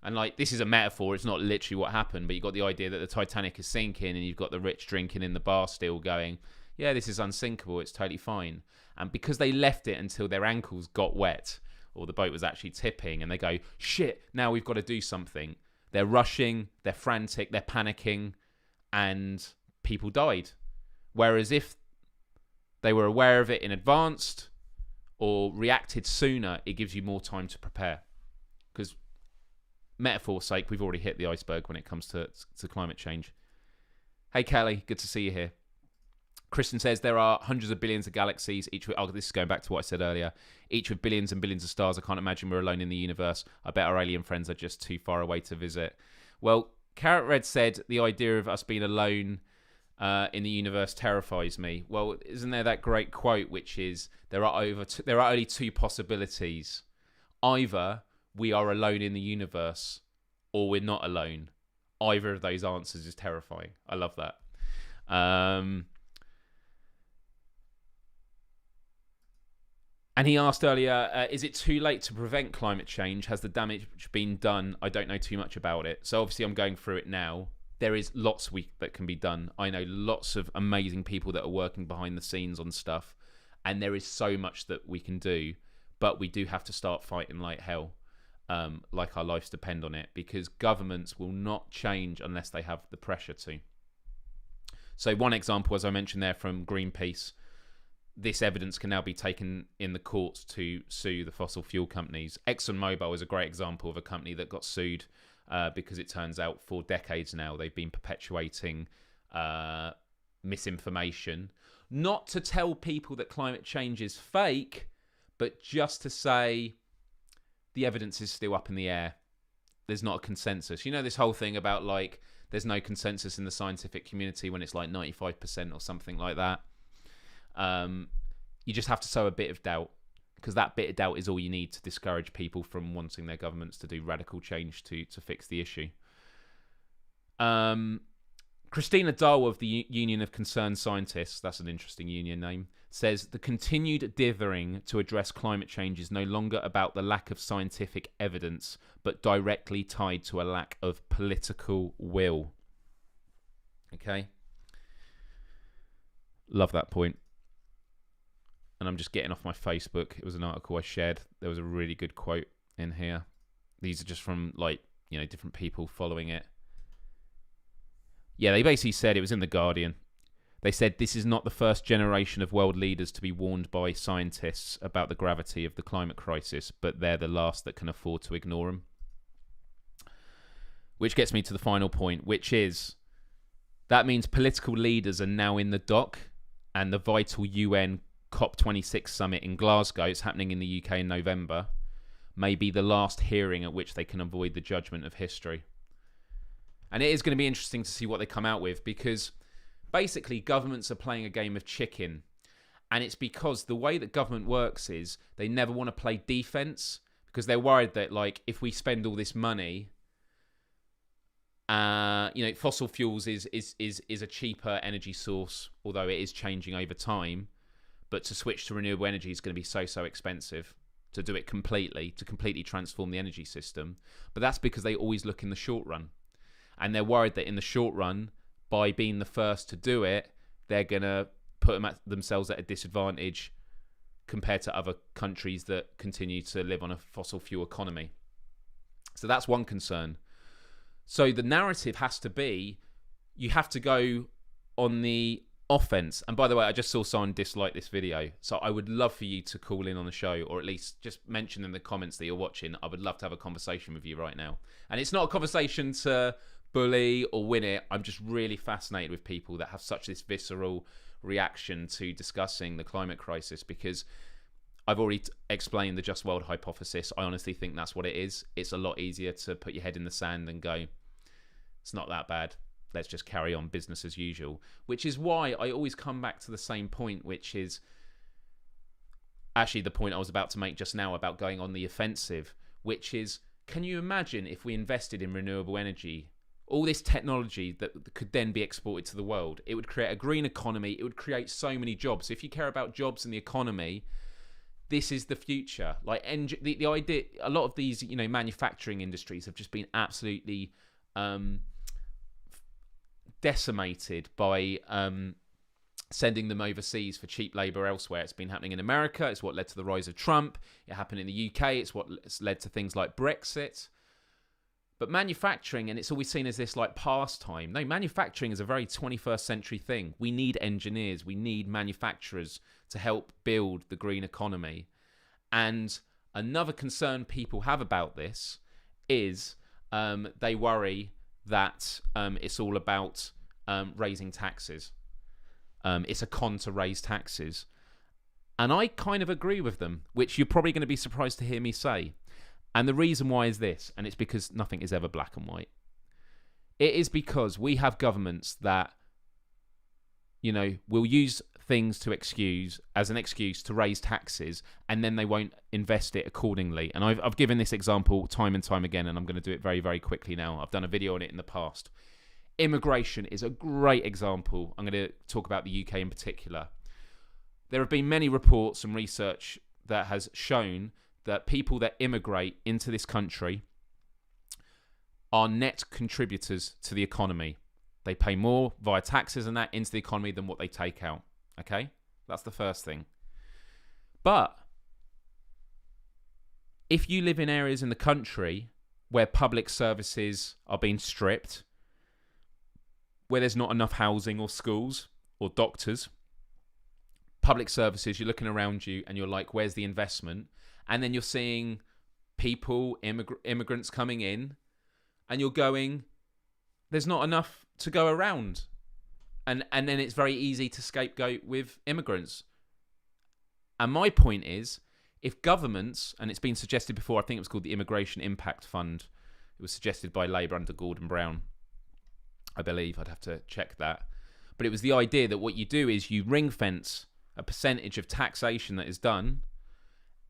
And this is a metaphor, it's not literally what happened, but you've got the idea that the Titanic is sinking and you've got the rich drinking in the bar still going, yeah, this is unsinkable, it's totally fine. And because they left it until their ankles got wet, or the boat was actually tipping, and they go, shit, now we've got to do something. They're rushing, they're frantic, they're panicking, and people died. Whereas if they were aware of it in advance or reacted sooner, it gives you more time to prepare. Because, metaphor's sake, we've already hit the iceberg when it comes to climate change. Hey, Kelly, good to see you here. Kristen says there are hundreds of billions of galaxies, each with, this is going back to what I said earlier, each with billions and billions of stars. I can't imagine we're alone in the universe. I bet our alien friends are just too far away to visit. Well, Carrot Red said the idea of us being alone in the universe terrifies me. Well, isn't there that great quote, which is, there are only two possibilities. Either we are alone in the universe, or we're not alone. Either of those answers is terrifying. I love that. And he asked earlier, is it too late to prevent climate change? Has the damage been done? I don't know too much about it. So obviously I'm going through it now. There is lots that can be done. I know lots of amazing people that are working behind the scenes on stuff. And there is so much that we can do. But we do have to start fighting like hell. Like our lives depend on it. Because governments will not change unless they have the pressure to. So one example, as I mentioned there, from Greenpeace, this evidence can now be taken in the courts to sue the fossil fuel companies. ExxonMobil is a great example of a company that got sued because it turns out for decades now they've been perpetuating misinformation. Not to tell people that climate change is fake, but just to say the evidence is still up in the air. There's not a consensus. This whole thing about there's no consensus in the scientific community when it's 95% or something like that. You just have to sow a bit of doubt, because that bit of doubt is all you need to discourage people from wanting their governments to do radical change to fix the issue. Christina Dahl of the Union of Concerned Scientists, that's an interesting union name, says the continued dithering to address climate change is no longer about the lack of scientific evidence, but directly tied to a lack of political will. Okay? Love that point. And I'm just getting off my Facebook. It was an article I shared. There was a really good quote in here. These are just from different people following it. Yeah, they basically said, it was in The Guardian. They said this is not the first generation of world leaders to be warned by scientists about the gravity of the climate crisis, but they're the last that can afford to ignore them. Which gets me to the final point, which is that means political leaders are now in the dock, and the vital UN COP26 summit in Glasgow, it's happening in the UK in November, may be the last hearing at which they can avoid the judgment of history. And it is going to be interesting to see what they come out with, because basically governments are playing a game of chicken. And it's because the way that government works is they never want to play defense, because they're worried that if we spend all this money, fossil fuels is a cheaper energy source, although it is changing over time. But to switch to renewable energy is going to be so expensive to do it completely, to completely transform the energy system. But that's because they always look in the short run. And they're worried that in the short run, by being the first to do it, they're going to put themselves at a disadvantage compared to other countries that continue to live on a fossil fuel economy. So that's one concern. So the narrative has to be, you have to go on the offense. And by the way, I just saw someone dislike this video, so I would love for you to call in on the show, or at least just mention in the comments that you're watching. I would love to have a conversation with you right now. And it's not a conversation to bully or win it. I'm just really fascinated with people that have such this visceral reaction to discussing the climate crisis, because I've already explained the just world hypothesis. I honestly think that's what it is. It's a lot easier to put your head in the sand and go, it's not that bad. Let's just carry on business as usual. Which is why I always come back to the same point, which is actually the point I was about to make just now about going on the offensive, which is, can you imagine if we invested in renewable energy, all this technology that could then be exported to the world? It would create a green economy. It would create so many jobs. If you care about jobs and the economy, this is the future. Like the idea, a lot of these, manufacturing industries have just been absolutely decimated by sending them overseas for cheap labor elsewhere. It's been happening in America. It's what led to the rise of Trump. It happened in the UK. It's what's led to things like Brexit. But manufacturing, and it's always seen as this like pastime. No, manufacturing is a very 21st century thing. We need engineers. We need manufacturers to help build the green economy. And another concern people have about this is they worry that it's all about raising taxes. It's a con to raise taxes. And I kind of agree with them, which you're probably going to be surprised to hear me say. And the reason why is this, and it's because nothing is ever black and white. It is because we have governments that, will use things to as an excuse to raise taxes, and then they won't invest it accordingly. And I've given this example time and time again, and I'm going to do it very, very quickly now. I've done a video on it in the past. Immigration is a great example. I'm going to talk about the UK in particular. There have been many reports and research that has shown that people that immigrate into this country are net contributors to the economy. They pay more via taxes and that into the economy than what they take out. Okay? That's the first thing. But if you live in areas in the country where public services are being stripped, where there's not enough housing or schools or doctors, public services, you're looking around you and you're like, where's the investment? And then you're seeing people, immigrants coming in, and you're going, there's not enough to go around. And then it's very easy to scapegoat with immigrants. And my point is, if governments, and it's been suggested before, I think it was called the Immigration Impact Fund. It was suggested by Labour under Gordon Brown, I believe. I'd have to check that. But it was the idea that what you do is you ring fence a percentage of taxation that is done,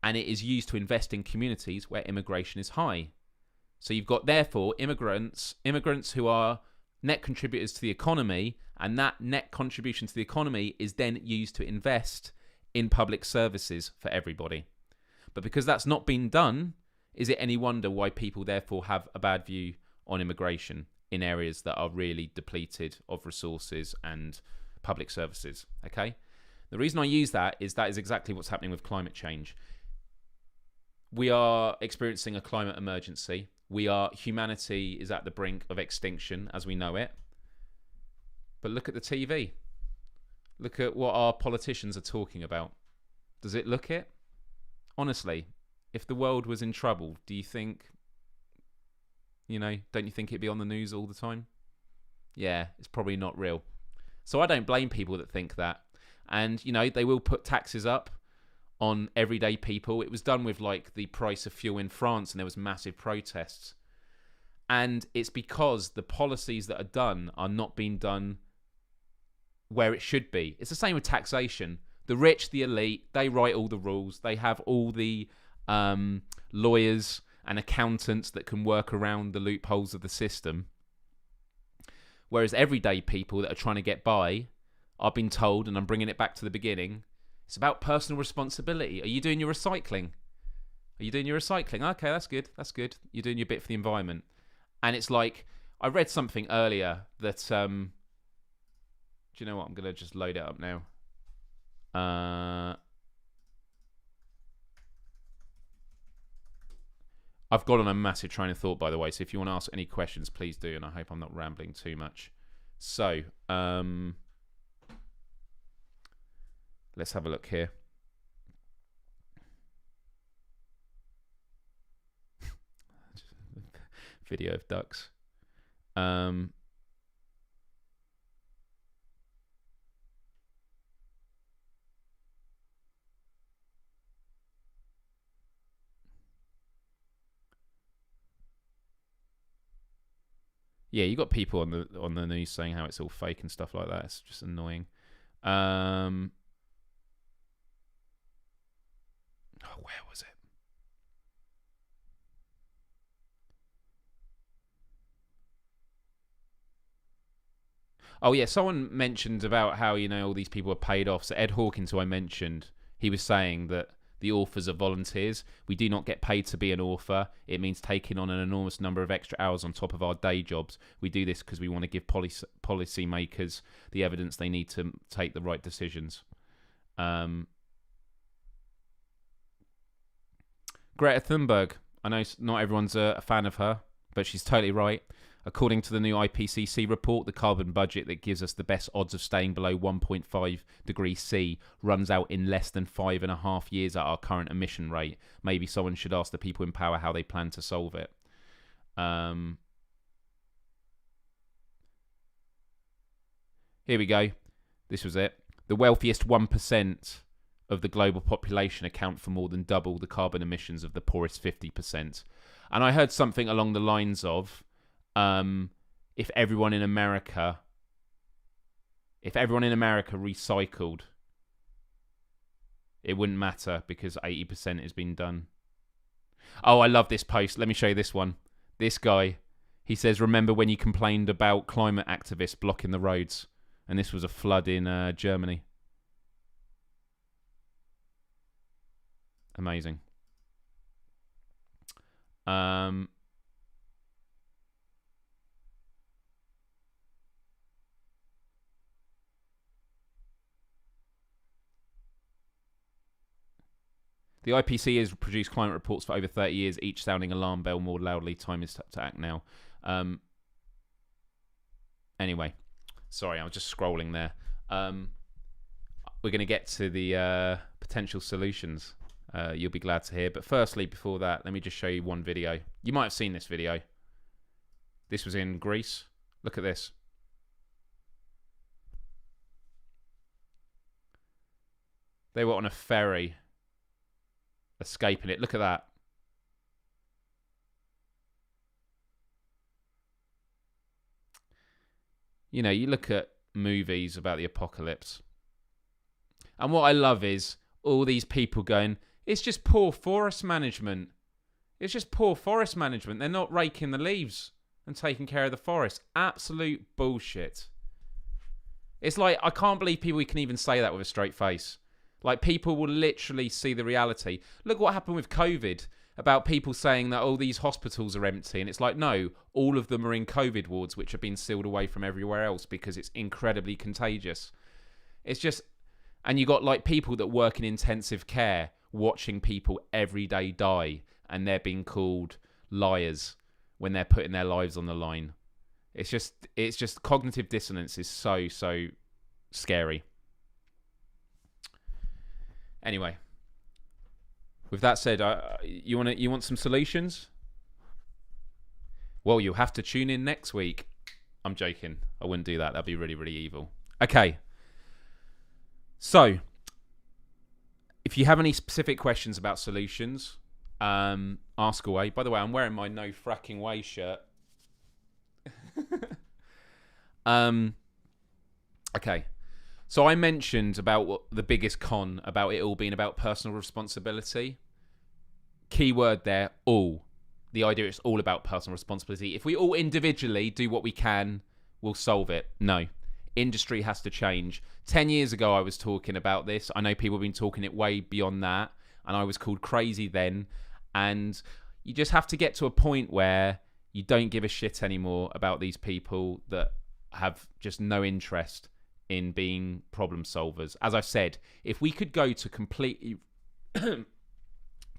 and it is used to invest in communities where immigration is high. So you've got, therefore, immigrants who are net contributors to the economy, and that net contribution to the economy is then used to invest in public services for everybody. But because that's not been done, is it any wonder why people therefore have a bad view on immigration in areas that are really depleted of resources and public services? Okay? The reason I use that is exactly what's happening with climate change. We are experiencing a climate emergency. Humanity is at the brink of extinction as we know it. But look at the TV. Look at what our politicians are talking about. Does it look it? Honestly, if the world was in trouble, do you think, don't you think it'd be on the news all the time? Yeah, it's probably not real. So I don't blame people that think that. And, they will put taxes up on everyday people. It was done with like the price of fuel in France, and there was massive protests. And it's because the policies that are done are not being done where it should be. It's the same with taxation. The rich, the elite, they write all the rules. They have all the lawyers and accountants that can work around the loopholes of the system. Whereas everyday people that are trying to get by are being told, and I'm bringing it back to the beginning, it's about personal responsibility. Are you doing your recycling? Okay, that's good. You're doing your bit for the environment. And it's like, I read something earlier that, do you know what? I'm going to just load it up now. I've got on a massive train of thought, by the way, so if you want to ask any questions, please do, and I hope I'm not rambling too much. So, let's have a look here. Video of ducks. Yeah, you got people on the news saying how it's all fake and stuff like that. It's just annoying. Where was it? Oh yeah, someone mentioned about how all these people are paid off. So Ed Hawkins, who I mentioned, he was saying that the authors are volunteers. We do not get paid to be an author. It means taking on an enormous number of extra hours on top of our day jobs. We do this because we want to give policy makers the evidence they need to take the right decisions. Greta Thunberg. I know not everyone's a fan of her, but she's totally right. According to the new IPCC report, the carbon budget that gives us the best odds of staying below 1.5 degrees C runs out in less than 5.5 years at our current emission rate. Maybe someone should ask the people in power how they plan to solve it. Here we go. This was it. The wealthiest 1% of the global population account for more than double the carbon emissions of the poorest 50%. And I heard something along the lines of, if everyone in America recycled, it wouldn't matter because 80% has been done. Oh, I love this post. Let me show you this one. This guy, he says, remember when you complained about climate activists blocking the roads? And this was a flood in Germany. Amazing. The IPCC has produced climate reports for over 30 years, each sounding alarm bell more loudly. Time is to act now. Anyway, sorry, I was just scrolling there. We're going to get to the potential solutions. You'll be glad to hear. But firstly, before that, let me just show you one video. You might have seen this video. This was in Greece. Look at this. They were on a ferry escaping it. Look at that. You look at movies about the apocalypse, and what I love is all these people going, it's just poor forest management. It's just poor forest management. They're not raking the leaves and taking care of the forest. Absolute bullshit. It's like, I can't believe people can even say that with a straight face. Like, people will literally see the reality. Look what happened with COVID, about people saying that, oh, these hospitals are empty. And it's like, no, all of them are in COVID wards, which have been sealed away from everywhere else because it's incredibly contagious. It's just, and you got like people that work in intensive care watching people every day die, and they're being called liars when they're putting their lives on the line. It's just cognitive dissonance is so scary. Anyway, with that said, you want some solutions? Well, you'll have to tune in next week. I'm joking. I wouldn't do that. That'd be really, really evil. Okay. So, if you have any specific questions about solutions, ask away. By the way, I'm wearing my No Fracking Way shirt. Okay. So I mentioned about the biggest con about it all being about personal responsibility. Keyword there, all. The idea is all about personal responsibility. If we all individually do what we can, we'll solve it. No. Industry has to change. 10 years ago, I was talking about this. I know people have been talking it way beyond that, and I was called crazy then. And you just have to get to a point where you don't give a shit anymore about these people that have just no interest in being problem solvers. As I've said, if we could go to completely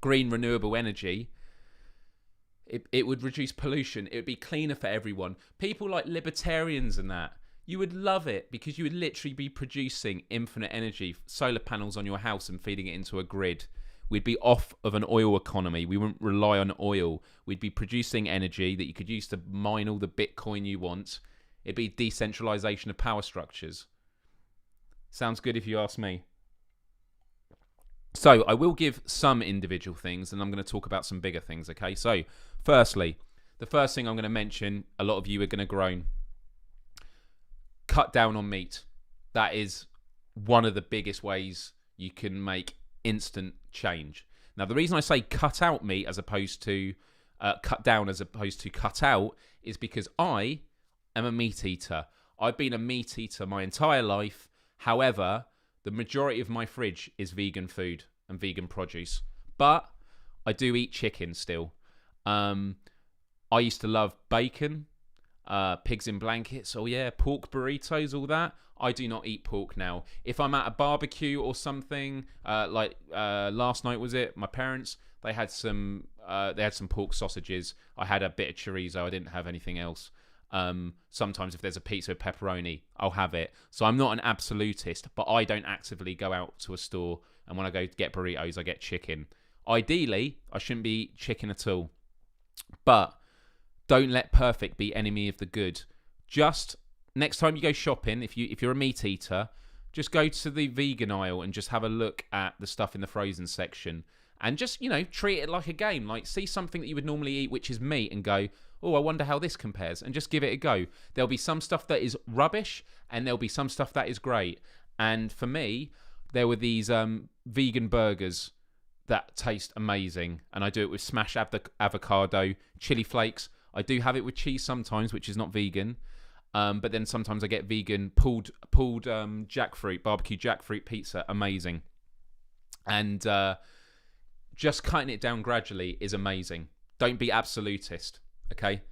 green renewable energy, it would reduce pollution. It would be cleaner for everyone. People like libertarians and that, you would love it because you would literally be producing infinite energy, solar panels on your house and feeding it into a grid. We'd be off of an oil economy. We wouldn't rely on oil. We'd be producing energy that you could use to mine all the Bitcoin you want. It'd be decentralization of power structures. Sounds good if you ask me. So I will give some individual things, and I'm going to talk about some bigger things, okay? So firstly, The first thing I'm going to mention, a lot of you are going to groan. Cut down on meat. That is one of the biggest ways you can make instant change. Now, the reason I say cut out meat as opposed to cut down as opposed to cut out is because I am a meat eater. I've been a meat eater my entire life. However, the majority of my fridge is vegan food and vegan produce. But I do eat chicken still. I used to love bacon, pigs in blankets, pork burritos, all that. I do not eat pork now. If I'm at a barbecue or something, last night was it? My parents, they had some pork sausages. I had a bit of chorizo. I didn't have anything else. Sometimes if there's a pizza with pepperoni, I'll have it. So I'm not an absolutist, but I don't actively go out to a store and when I go to get burritos, I get chicken. Ideally, I shouldn't be eating chicken at all. But don't let perfect be enemy of the good. Just next time you go shopping, if you're a meat eater, just go to the vegan aisle and just have a look at the stuff in the frozen section. And just, treat it like a game. Like, see something that you would normally eat, which is meat, and go, oh, I wonder how this compares. And just give it a go. There'll be some stuff that is rubbish, and there'll be some stuff that is great. And for me, there were these vegan burgers that taste amazing. And I do it with smashed avocado, chili flakes. I do have it with cheese sometimes, which is not vegan. But then sometimes I get vegan pulled jackfruit, barbecue jackfruit pizza. Amazing. And just cutting it down gradually is amazing. Don't be absolutist, okay?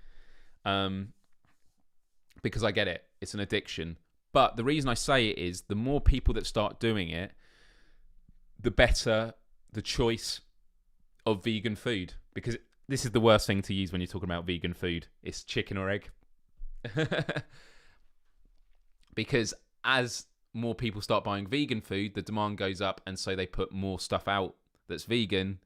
Because I get it. It's an addiction. But the reason I say it is the more people that start doing it, the better the choice of vegan food. Because this is the worst thing to use when you're talking about vegan food. It's chicken or egg. Because as more people start buying vegan food, the demand goes up, and so they put more stuff out that's vegan,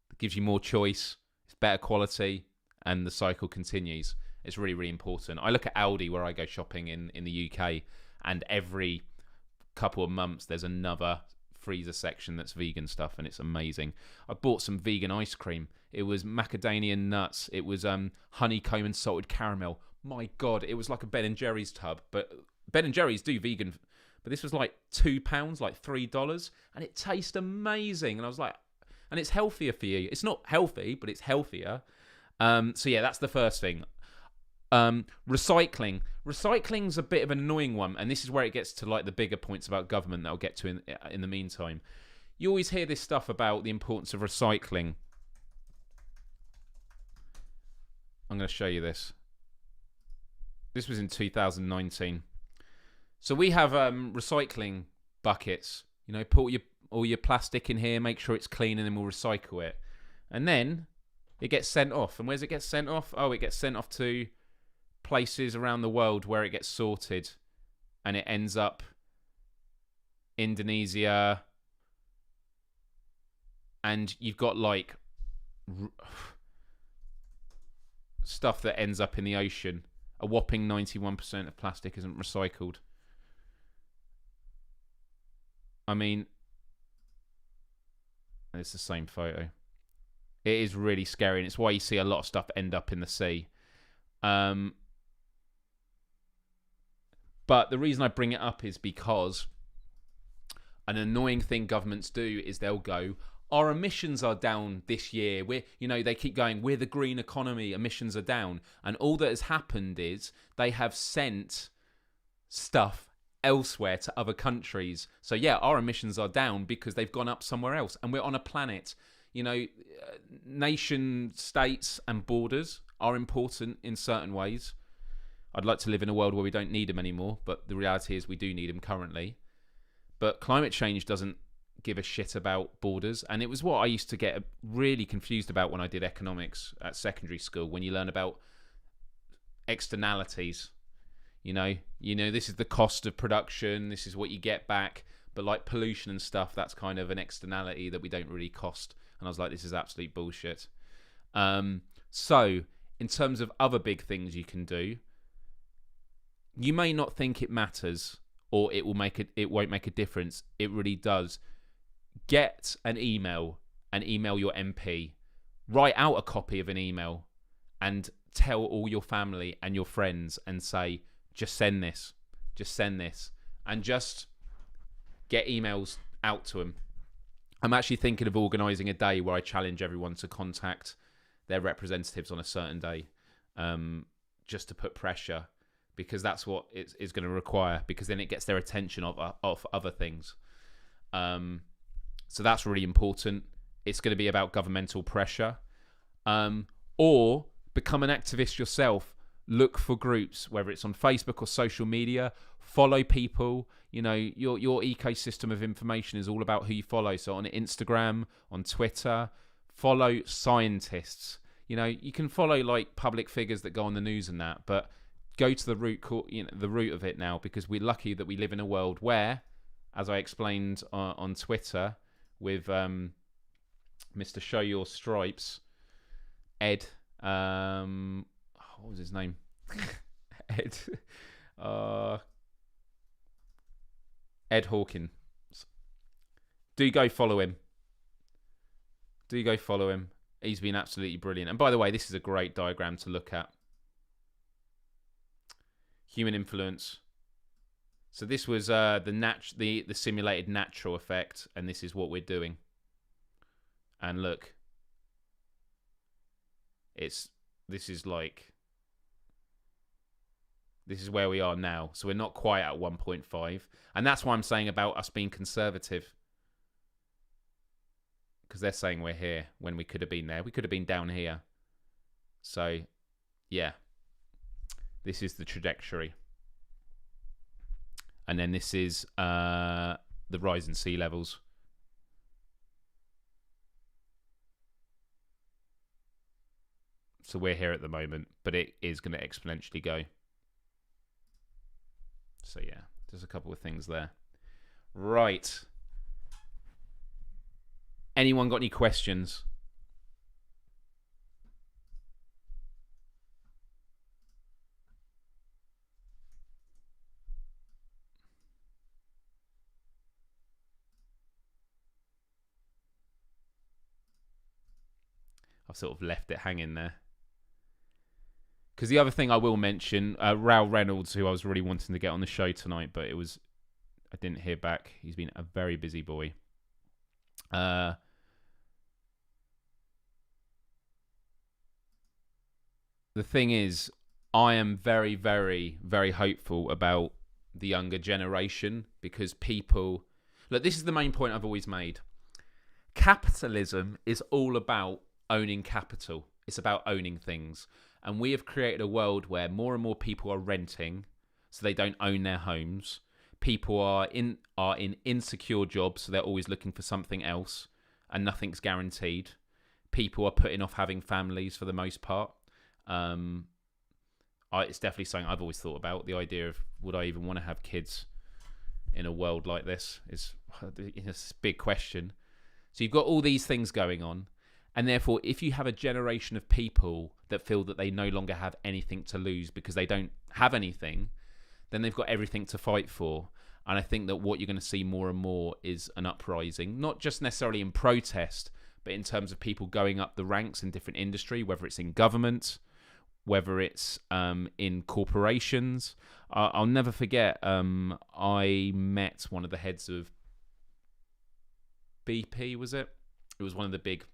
that gives you more choice, it's better quality, and the cycle continues. It's really, really important. I look at Aldi, where I go shopping in the UK, and every couple of months there's another freezer section that's vegan stuff, and it's amazing. I bought some vegan ice cream. It was macadamia nuts. It was honeycomb and salted caramel. My God, it was like a Ben & Jerry's tub. But Ben & Jerry's do vegan, but this was like £2, like $3, and it tastes amazing. And I was like, and it's healthier for you. It's not healthy, but it's healthier. So yeah, that's the first thing. Recycling. Recycling's a bit of an annoying one, and this is where it gets to like the bigger points about government that I'll get to in the meantime. You always hear this stuff about the importance of recycling. I'm going to show you this. This was in 2019. So we have recycling buckets. Put all your plastic in here, make sure it's clean, and then we'll recycle it. And then it gets sent off. And where's it get sent off? Oh, it gets sent off to places around the world where it gets sorted, and it ends up Indonesia, and you've got like stuff that ends up in the ocean. A whopping 91% of plastic isn't recycled. I mean, it's the same photo. It is really scary, and it's why you see a lot of stuff end up in the sea. But the reason I bring it up is because an annoying thing governments do is they'll go, our emissions are down this year. They keep going, we're the green economy, emissions are down. And all that has happened is they have sent stuff elsewhere to other countries. So yeah, our emissions are down because they've gone up somewhere else, and we're on a planet. Nation states and borders are important in certain ways. I'd like to live in a world where we don't need them anymore, but the reality is we do need them currently. But climate change doesn't give a shit about borders, and it was what I used to get really confused about when I did economics at secondary school, when you learn about externalities. This is the cost of production, this is what you get back, but like pollution and stuff, that's kind of an externality that we don't really cost. And I was like, this is absolute bullshit. So in terms of other big things you can do, you may not think it matters, or it won't make a difference. It really does. Get an email and email your MP. Write out a copy of an email and tell all your family and your friends and say, just send this, and just get emails out to them. I'm actually thinking of organising a day where I challenge everyone to contact their representatives on a certain day, just to put pressure, because that's what it's going to require, because then it gets their attention off other things. So that's really important. It's going to be about governmental pressure, or become an activist yourself. Look for groups, whether it's on Facebook or social media. Follow people. Your ecosystem of information is all about who you follow. So on Instagram, on Twitter, follow scientists. You can follow like public figures that go on the news and that, but go to the root of it now, because we're lucky that we live in a world where, as I explained on Twitter with Mr. Show Your Stripes, Ed, what was his name? Ed Hawkins. Do go follow him. He's been absolutely brilliant. And by the way, this is a great diagram to look at. Human influence. So this was the simulated natural effect, and this is what we're doing. And look, this is where we are now. So we're not quite at 1.5, and that's why I'm saying about us being conservative, because they're saying we're here when we could have been there. We could have been down here. So, yeah, this is the trajectory. And then this is the rise in sea levels. So we're here at the moment, but it is going to exponentially go. So yeah, there's a couple of things there. Right. Anyone got any questions? I've sort of left it hanging there. Because the other thing I will mention, Raoul Reynolds, who I was really wanting to get on the show tonight, but I didn't hear back. He's been a very busy boy. The thing is, I am very, very, very hopeful about the younger generation, because people... Look, this is the main point I've always made. Capitalism is all about owning capital. It's about owning things. And we have created a world where more and more people are renting, so they don't own their homes. People are in insecure jobs, so they're always looking for something else, and nothing's guaranteed. People are putting off having families for the most part. It's definitely something I've always thought about. The idea of, would I even want to have kids in a world like this is it's a big question. So you've got all these things going on. And therefore, if you have a generation of people that feel that they no longer have anything to lose because they don't have anything, then they've got everything to fight for. And I think that what you're going to see more and more is an uprising, not just necessarily in protest, but in terms of people going up the ranks in different industry, whether it's in government, whether it's in corporations. I'll never forget, I met one of the heads of BP, was it? It was one of the big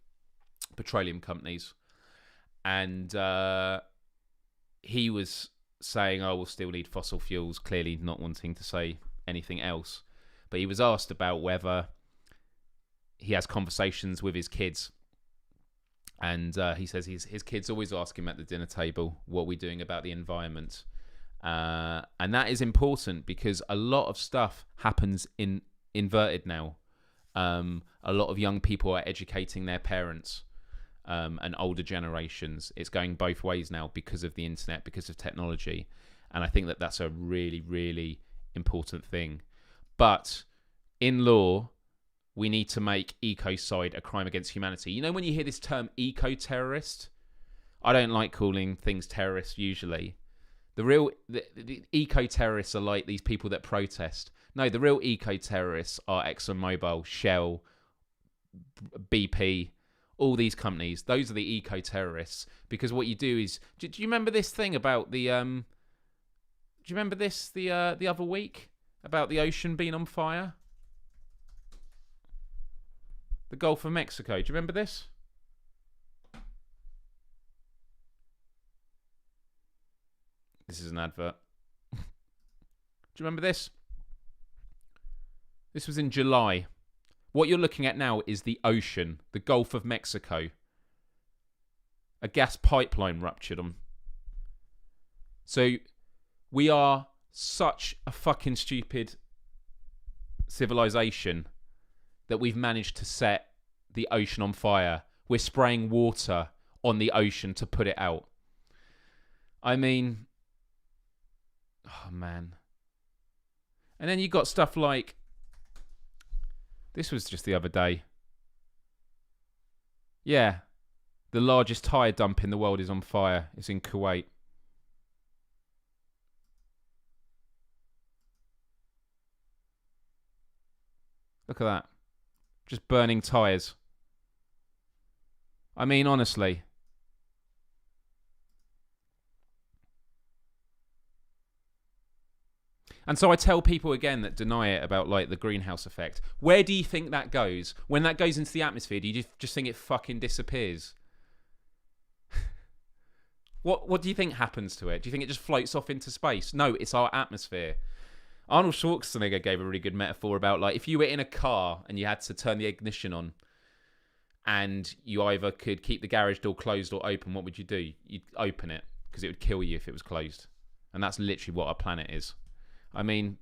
petroleum companies, and he was saying, we'll still need fossil fuels, clearly not wanting to say anything else. But he was asked about whether he has conversations with his kids, and he says his kids always ask him at the dinner table, what we're doing about the environment, and that is important, because a lot of stuff happens inverted now. A lot of young people are educating their parents and older generations. It's going both ways now because of the internet, because of technology. And I think that that's a really, really important thing. But in law, we need to make ecocide a crime against humanity. You know, when you hear this term eco-terrorist, I don't like calling things terrorists usually. The eco-terrorists are like these people that protest. No, the real eco-terrorists are ExxonMobil, Shell, BP, All these companies, those are the eco-terrorists. Because what you do is, do you remember this thing about the do you remember this the other week about the ocean being on fire? The Gulf of Mexico. Do you remember this? This is an advert. Do you remember this? This was in July. What you're looking at now is the ocean, the Gulf of Mexico. A gas pipeline ruptured on. So we are such a fucking stupid civilization that we've managed to set the ocean on fire. We're spraying water on the ocean to put it out. I mean, oh man. And then you got stuff like, this was just the other day. Yeah, the largest tyre dump in the world is on fire. It's in Kuwait. Look at that. Just burning tyres. I mean, honestly. And so I tell people again that deny it about like the greenhouse effect. Where do you think that goes? When that goes into the atmosphere, do you just think it fucking disappears? What do you think happens to it? Do you think it just floats off into space? No, it's our atmosphere. Arnold Schwarzenegger gave a really good metaphor about like if you were in a car and you had to turn the ignition on and you either could keep the garage door closed or open, what would you do? You'd open it because it would kill you if it was closed. And that's literally what our planet is. I mean,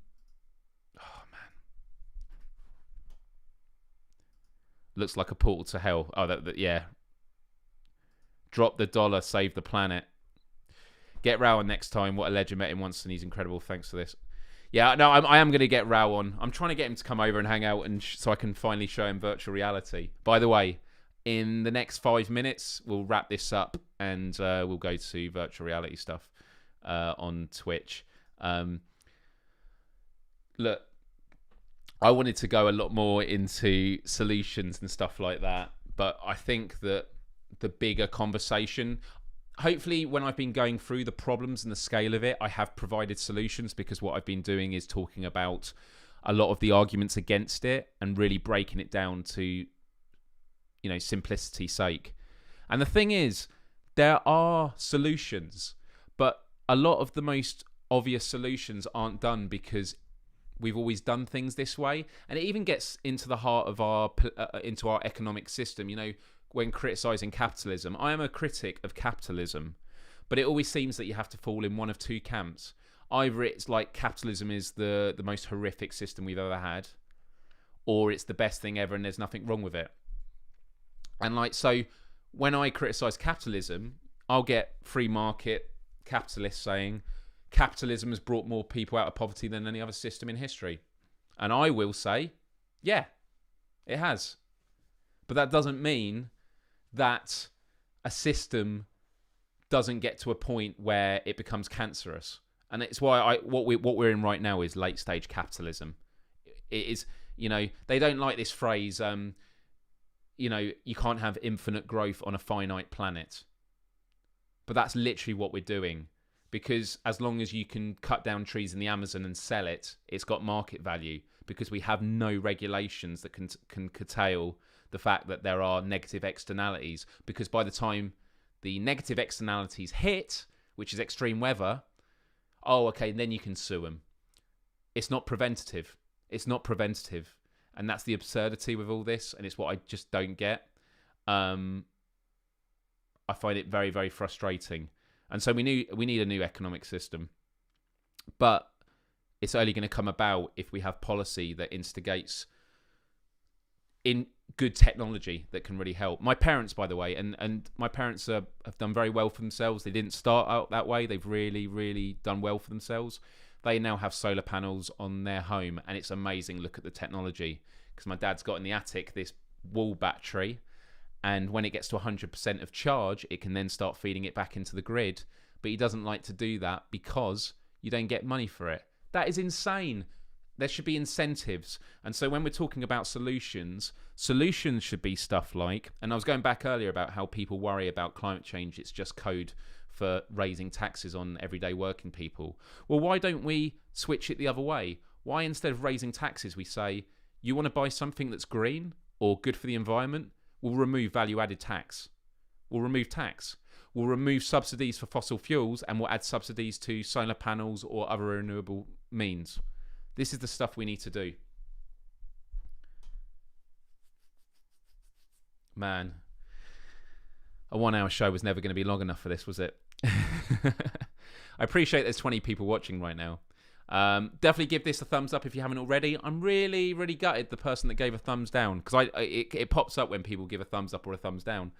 oh man. Looks like a portal to hell. Oh, yeah. Drop the dollar, save the planet. Get Rao on next time. What a legend, met him once and he's incredible. Thanks for this. Yeah, no, I am going to get Rao on. I'm trying to get him to come over and hang out and so I can finally show him virtual reality. By the way, in the next 5 minutes, we'll wrap this up and we'll go to virtual reality stuff on Twitch. Look, I wanted to go a lot more into solutions and stuff like that, but I think that the bigger conversation, hopefully when I've been going through the problems and the scale of it, I have provided solutions, because what I've been doing is talking about a lot of the arguments against it and really breaking it down to, you know, simplicity's sake. And the thing is, there are solutions, but a lot of the most obvious solutions aren't done because we've always done things this way. And it even gets into the heart of our economic system. You know, when criticizing capitalism, I am a critic of capitalism, but it always seems that you have to fall in one of two camps. Either it's like capitalism is the most horrific system we've ever had, or it's the best thing ever and there's nothing wrong with it. And like, so when I criticize capitalism, I'll get free market capitalists saying capitalism has brought more people out of poverty than any other system in history. And I will say, yeah, it has. But that doesn't mean that a system doesn't get to a point where it becomes cancerous. And it's why what we're in right now is late stage capitalism. It is, you know, they don't like this phrase, you know, you can't have infinite growth on a finite planet. But that's literally what we're doing. Because as long as you can cut down trees in the Amazon and sell it, it's got market value, because we have no regulations that can curtail the fact that there are negative externalities. Because by the time the negative externalities hit, which is extreme weather, oh, okay, then you can sue them. It's not preventative. It's not preventative. And that's the absurdity with all this, and it's what I just don't get. I find it very, very frustrating. And so we need a new economic system. But it's only going to come about if we have policy that instigates in good technology that can really help. My parents, by the way, and my parents have done very well for themselves. They didn't start out that way. They've really, really done well for themselves. They now have solar panels on their home, and it's amazing. Look at the technology. Because my dad's got in the attic this wall battery, and when it gets to 100% of charge, it can then start feeding it back into the grid. But he doesn't like to do that because you don't get money for it. That is insane. there should be incentives. And so when we're talking about solutions should be stuff like, and I was going back earlier about how people worry about climate change, it's just code for raising taxes on everyday working people. Well, why don't we switch it the other way? Why, instead of raising taxes, we say, you want to buy something that's green or good for the environment? We'll remove value-added tax. We'll remove tax. We'll remove subsidies for fossil fuels, and we'll add subsidies to solar panels or other renewable means. This is the stuff we need to do. Man, a 1 hour show was never going to be long enough for this, was it? I appreciate there's 20 people watching right now. Definitely give this a thumbs up if you haven't already. I'm really, really gutted the person that gave a thumbs down, because it pops up when people give a thumbs up or a thumbs down.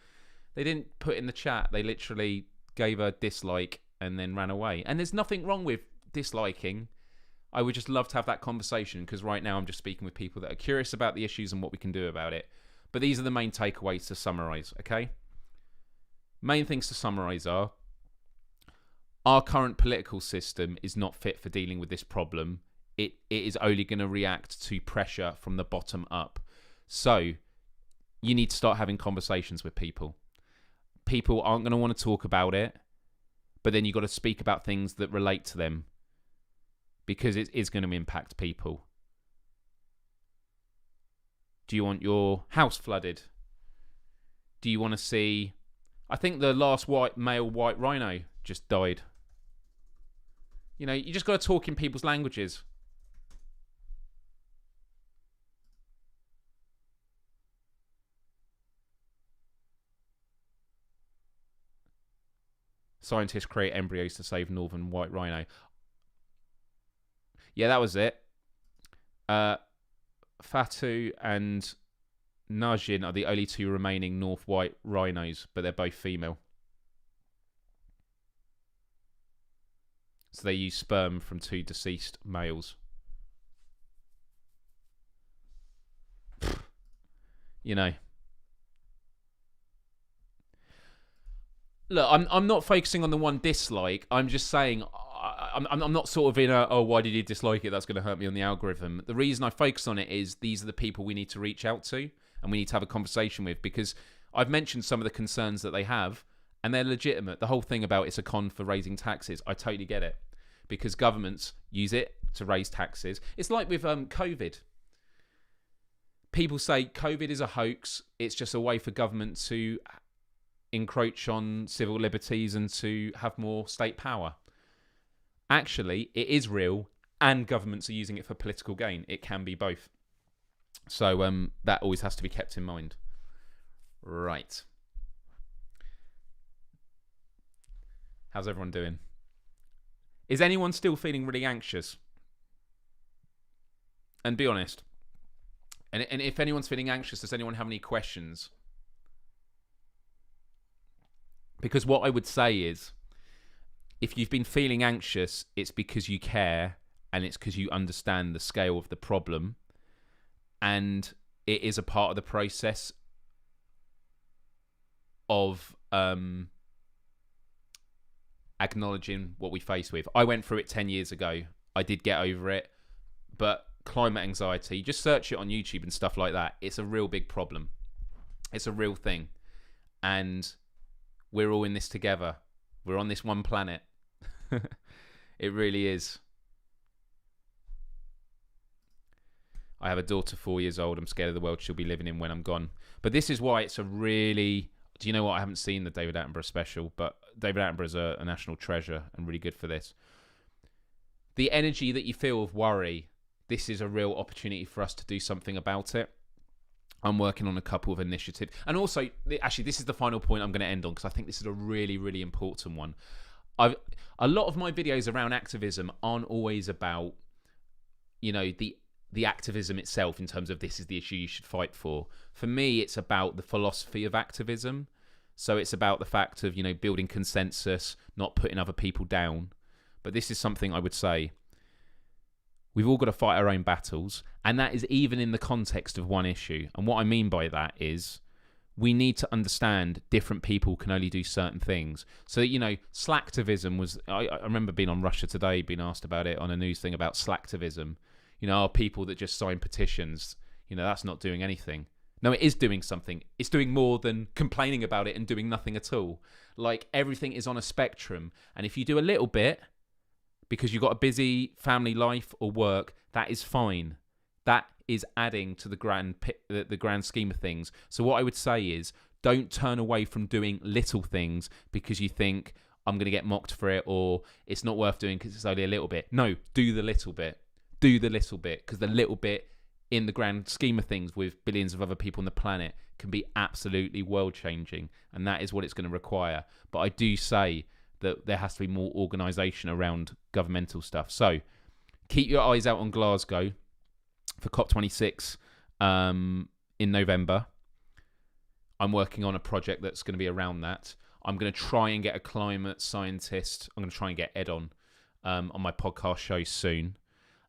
They didn't put in the chat. They literally gave a dislike and then ran away. And there's nothing wrong with disliking. I would just love to have that conversation, because right now I'm just speaking with people that are curious about the issues and what we can do about it. But these are the main takeaways to summarize, okay? Main things to summarize are, our current political system is not fit for dealing with this problem. It is only going to react to pressure from the bottom up. So you need to start having conversations with people. People aren't going to want to talk about it, but then you've got to speak about things that relate to them, because it is going to impact people. Do you want your house flooded? Do you want to see... I think the last male white rhino just died. You know, you just got to talk in people's languages. Scientists create embryos to save northern white rhino. Yeah, that was it. Fatu and Najin are the only two remaining north white rhinos, but they're both female. So they use sperm from 2 deceased males. You know. Look, I'm not focusing on the one dislike. I'm just saying, I'm not sort of in a, oh, why did you dislike it? That's going to hurt me on the algorithm. The reason I focus on it is these are the people we need to reach out to and we need to have a conversation with, because I've mentioned some of the concerns that they have and they're legitimate. The whole thing about it's a con for raising taxes, I totally get it, because governments use it to raise taxes. It's like with COVID. People say COVID is a hoax. It's just a way for government to encroach on civil liberties and to have more state power. Actually, it is real, and governments are using it for political gain. It can be both. So that always has to be kept in mind. Right. How's everyone doing? Is anyone still feeling really anxious? And be honest. And if anyone's feeling anxious, does anyone have any questions? Because what I would say is, if you've been feeling anxious, it's because you care and it's because you understand the scale of the problem, and it is a part of the process of acknowledging what we face with. I went through it 10 years ago. I did get over it, but climate anxiety, just search it on YouTube and stuff like that. It's a real big problem. It's a real thing. And we're all in this together. We're on this one planet. It really is. I have a daughter 4 years old. I'm scared of the world she'll be living in when I'm gone. But this is why it's a really... Do you know what? I haven't seen the David Attenborough special, but David Attenborough is a national treasure and really good for this. The energy that you feel of worry, this is a real opportunity for us to do something about it. I'm working on a couple of initiatives. And also, actually, this is the final point I'm going to end on, because I think this is a really, really important one. A lot of my videos around activism aren't always about, you know, the activism itself in terms of this is the issue you should fight for. For me, it's about the philosophy of activism. So it's about the fact of, you know, building consensus, not putting other people down. But this is something I would say. We've all got to fight our own battles, and that is even in the context of one issue. And what I mean by that is we need to understand different people can only do certain things. So, you know, slacktivism was... I remember being on Russia Today, being asked about it on a news thing about slacktivism. Are people that just sign petitions, that's not doing anything. No, it is doing something. It's doing more than complaining about it and doing nothing at all. Like, everything is on a spectrum. And if you do a little bit because you've got a busy family life or work, that is fine. That is adding to the grand scheme of things. So what I would say is, don't turn away from doing little things because you think, I'm going to get mocked for it, or it's not worth doing because it's only a little bit. No, do the little bit. Do the little bit, because the little bit in the grand scheme of things with billions of other people on the planet can be absolutely world-changing, and that is what it's going to require. But I do say that there has to be more organisation around governmental stuff. So keep your eyes out on Glasgow for COP26 in November. I'm working on a project that's going to be around that. I'm going to try and get a climate scientist. I'm going to try and get Ed on my podcast show soon.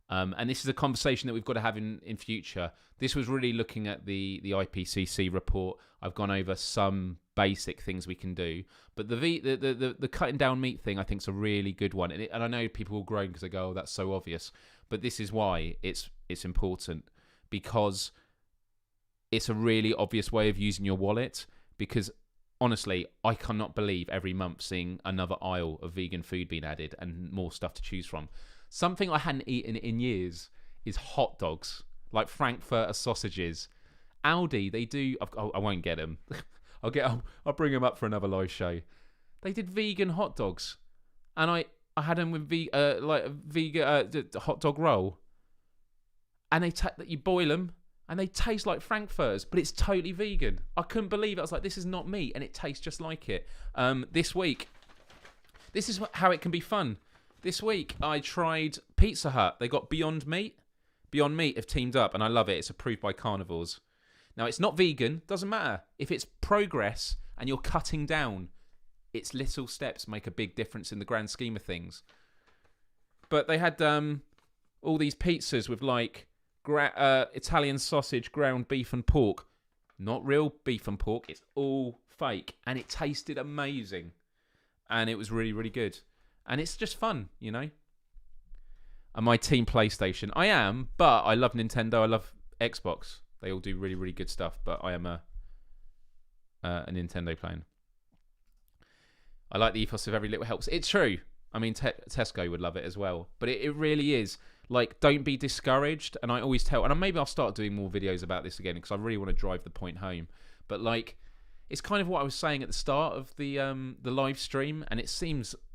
And this is a conversation that we've got to have in future. This was really looking at the IPCC report. I've gone over some basic things we can do. But the cutting down meat thing, I think, is a really good one. And I know people will groan because they go, oh, that's so obvious. But this is why it's important, because it's a really obvious way of using your wallet. Because honestly, I cannot believe every month seeing another aisle of vegan food being added and more stuff to choose from. Something I hadn't eaten in years is hot dogs, like Frankfurter sausages. Aldi, they do. I won't get them. I'll bring them up for another live show. They did vegan hot dogs, and I had them with like a vegan hot dog roll, and you boil them. And they taste like Frankfurters, but it's totally vegan. I couldn't believe it. I was like, this is not meat, and it tastes just like it. This week, this is how it can be fun. This week, I tried Pizza Hut. They got Beyond Meat. Beyond Meat have teamed up, and I love it. It's approved by carnivores. Now, it's not vegan. Doesn't matter. If it's progress and you're cutting down, its little steps make a big difference in the grand scheme of things. But they had all these pizzas with, like, Italian sausage, ground beef and pork. Not real beef and pork. It's all fake. And it tasted amazing. And it was really, really good. And it's just fun, Am I team PlayStation? I am, but I love Nintendo. I love Xbox. They all do really, really good stuff. But I am a Nintendo fan. I like the ethos of every little helps. It's true. I mean, Tesco would love it as well. But it really is. Like, don't be discouraged. And I always tell, and maybe I'll start doing more videos about this again, because I really want to drive the point home. But, like, it's kind of what I was saying at the start of the live stream, and it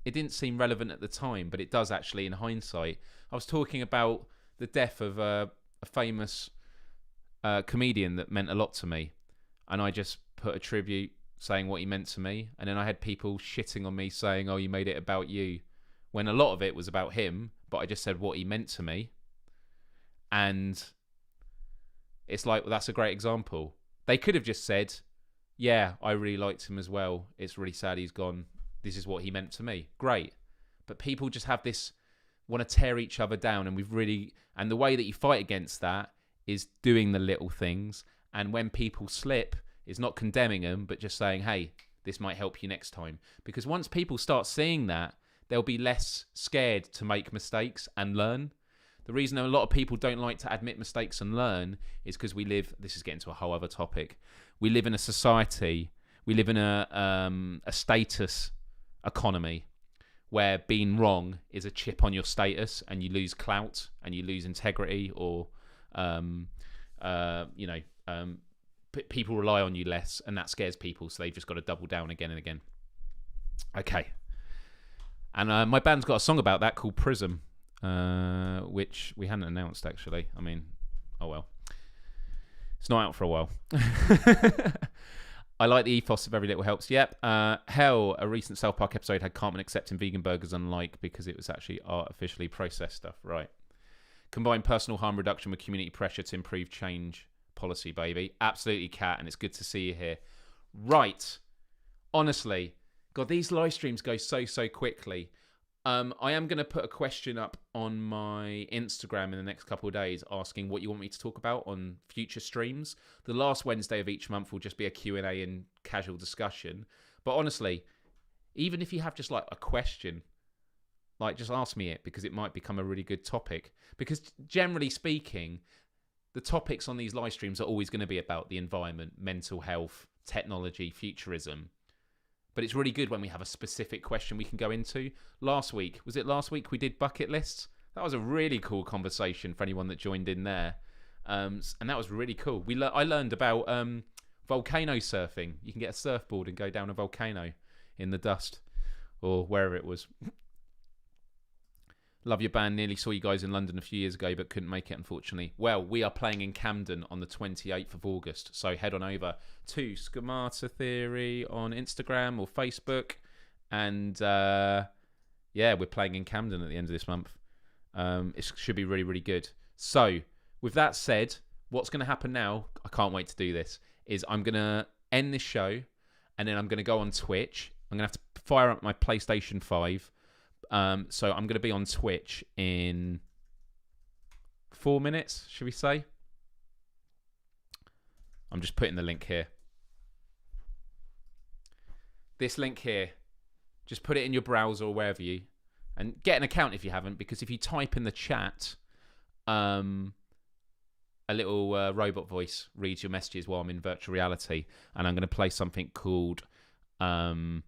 didn't seem relevant at the time, but it does actually in hindsight. I was talking about the death of a famous comedian that meant a lot to me, and I just put a tribute saying what he meant to me, and then I had people shitting on me saying, oh, you made it about you, when a lot of it was about him, but I just said what he meant to me. And it's like, well, that's a great example. They could have just said, yeah, I really liked him as well. It's really sad he's gone. This is what he meant to me. Great. But people just have this, want to tear each other down. And the way that you fight against that is doing the little things. And when people slip, is not condemning them, but just saying, hey, this might help you next time. Because once people start seeing that, they'll be less scared to make mistakes and learn. The reason a lot of people don't like to admit mistakes and learn is because this is getting to a whole other topic. We live in a society, we live in a status economy where being wrong is a chip on your status, and you lose clout and you lose integrity, or people rely on you less, and that scares people, so they've just got to double down again and again. Okay. And my band's got a song about that called Prism, which we hadn't announced, actually. I mean, oh well. It's not out for a while. I like the ethos of every little helps. Yep. Hell, a recent South Park episode had Cartman accepting vegan burgers unlike because it was actually artificially processed stuff. Right. Combine personal harm reduction with community pressure to improve change policy, baby. Absolutely, Kat, and it's good to see you here. Right. Honestly, God, these live streams go so quickly. I am going to put a question up on my Instagram in the next couple of days asking what you want me to talk about on future streams. The last Wednesday of each month will just be a Q&A and casual discussion. But honestly, even if you have just like a question, like, just ask me it, because it might become a really good topic. Because generally speaking, the topics on these live streams are always going to be about the environment, mental health, technology, futurism. But it's really good when we have a specific question we can go into. Last week we did bucket lists? That was a really cool conversation for anyone that joined in there. And that was really cool. I learned about volcano surfing. You can get a surfboard and go down a volcano in the dust or wherever it was. Love your band. Nearly saw you guys in London a few years ago, but couldn't make it, unfortunately. Well, we are playing in Camden on the 28th of August. So head on over to Schemata Theory on Instagram or Facebook. And yeah, we're playing in Camden at the end of this month. It should be really, really good. So with that said, what's going to happen now, I can't wait to do this, is I'm going to end this show and then I'm going to go on Twitch. I'm going to have to fire up my PlayStation 5. So I'm going to be on Twitch in 4 minutes, should we say? I'm just putting the link here. This link here, just put it in your browser or wherever you, and get an account if you haven't, because if you type in the chat, a little robot voice reads your messages while I'm in virtual reality, and I'm going to play something called Synthwave.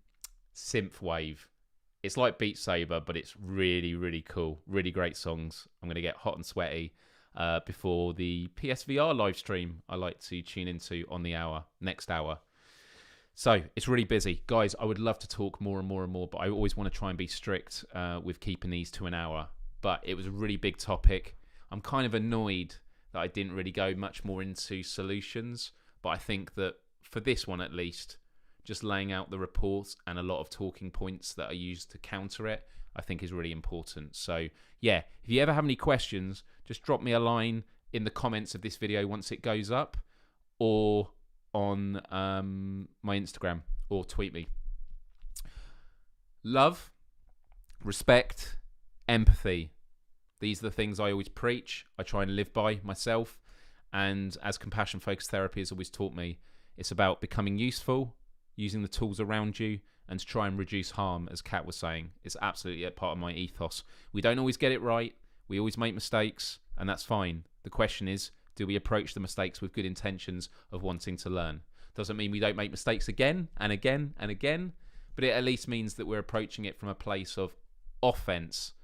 It's like Beat Saber, but it's really, really cool. Really great songs. I'm going to get hot and sweaty before the PSVR live stream I like to tune into on the next hour. So it's really busy. Guys, I would love to talk more and more and more, but I always want to try and be strict with keeping these to an hour. But it was a really big topic. I'm kind of annoyed that I didn't really go much more into solutions, but I think that for this one at least, just laying out the reports and a lot of talking points that are used to counter it, I think is really important. So yeah, if you ever have any questions, just drop me a line in the comments of this video once it goes up, or on my Instagram, or tweet me. Love, respect, empathy. These are the things I always preach. I try and live by myself. And as compassion-focused therapy has always taught me, it's about becoming useful, using the tools around you, and to try and reduce harm, as Kat was saying. It's absolutely a part of my ethos. We don't always get it right. We always make mistakes, and that's fine. The question is, do we approach the mistakes with good intentions of wanting to learn? Doesn't mean we don't make mistakes again and again and again, but it at least means that we're approaching it from a place of offense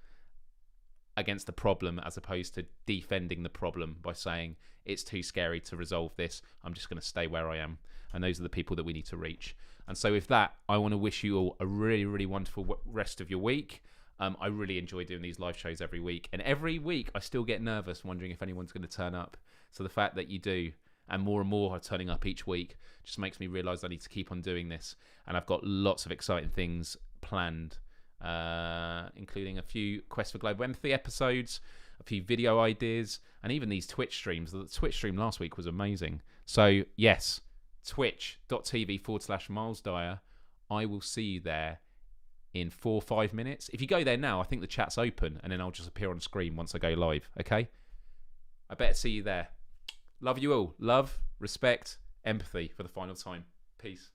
against the problem, as opposed to defending the problem by saying, it's too scary to resolve this, I'm just going to stay where I am. And those are the people that we need to reach. And so with that, I want to wish you all a really, really wonderful rest of your week. I really enjoy doing these live shows every week. And every week, I still get nervous wondering if anyone's going to turn up. So the fact that you do, and more are turning up each week, just makes me realise I need to keep on doing this. And I've got lots of exciting things planned, including a few Quest for Global Empathy episodes, a few video ideas, and even these Twitch streams. The Twitch stream last week was amazing. So yes, twitch.tv/Myles Dyer. I will see you there in 4 or 5 minutes. If you go there now, I think the chat's open, and then I'll just appear on screen once I go live, okay? I better see you there. Love you all. Love, respect, empathy for the final time. Peace.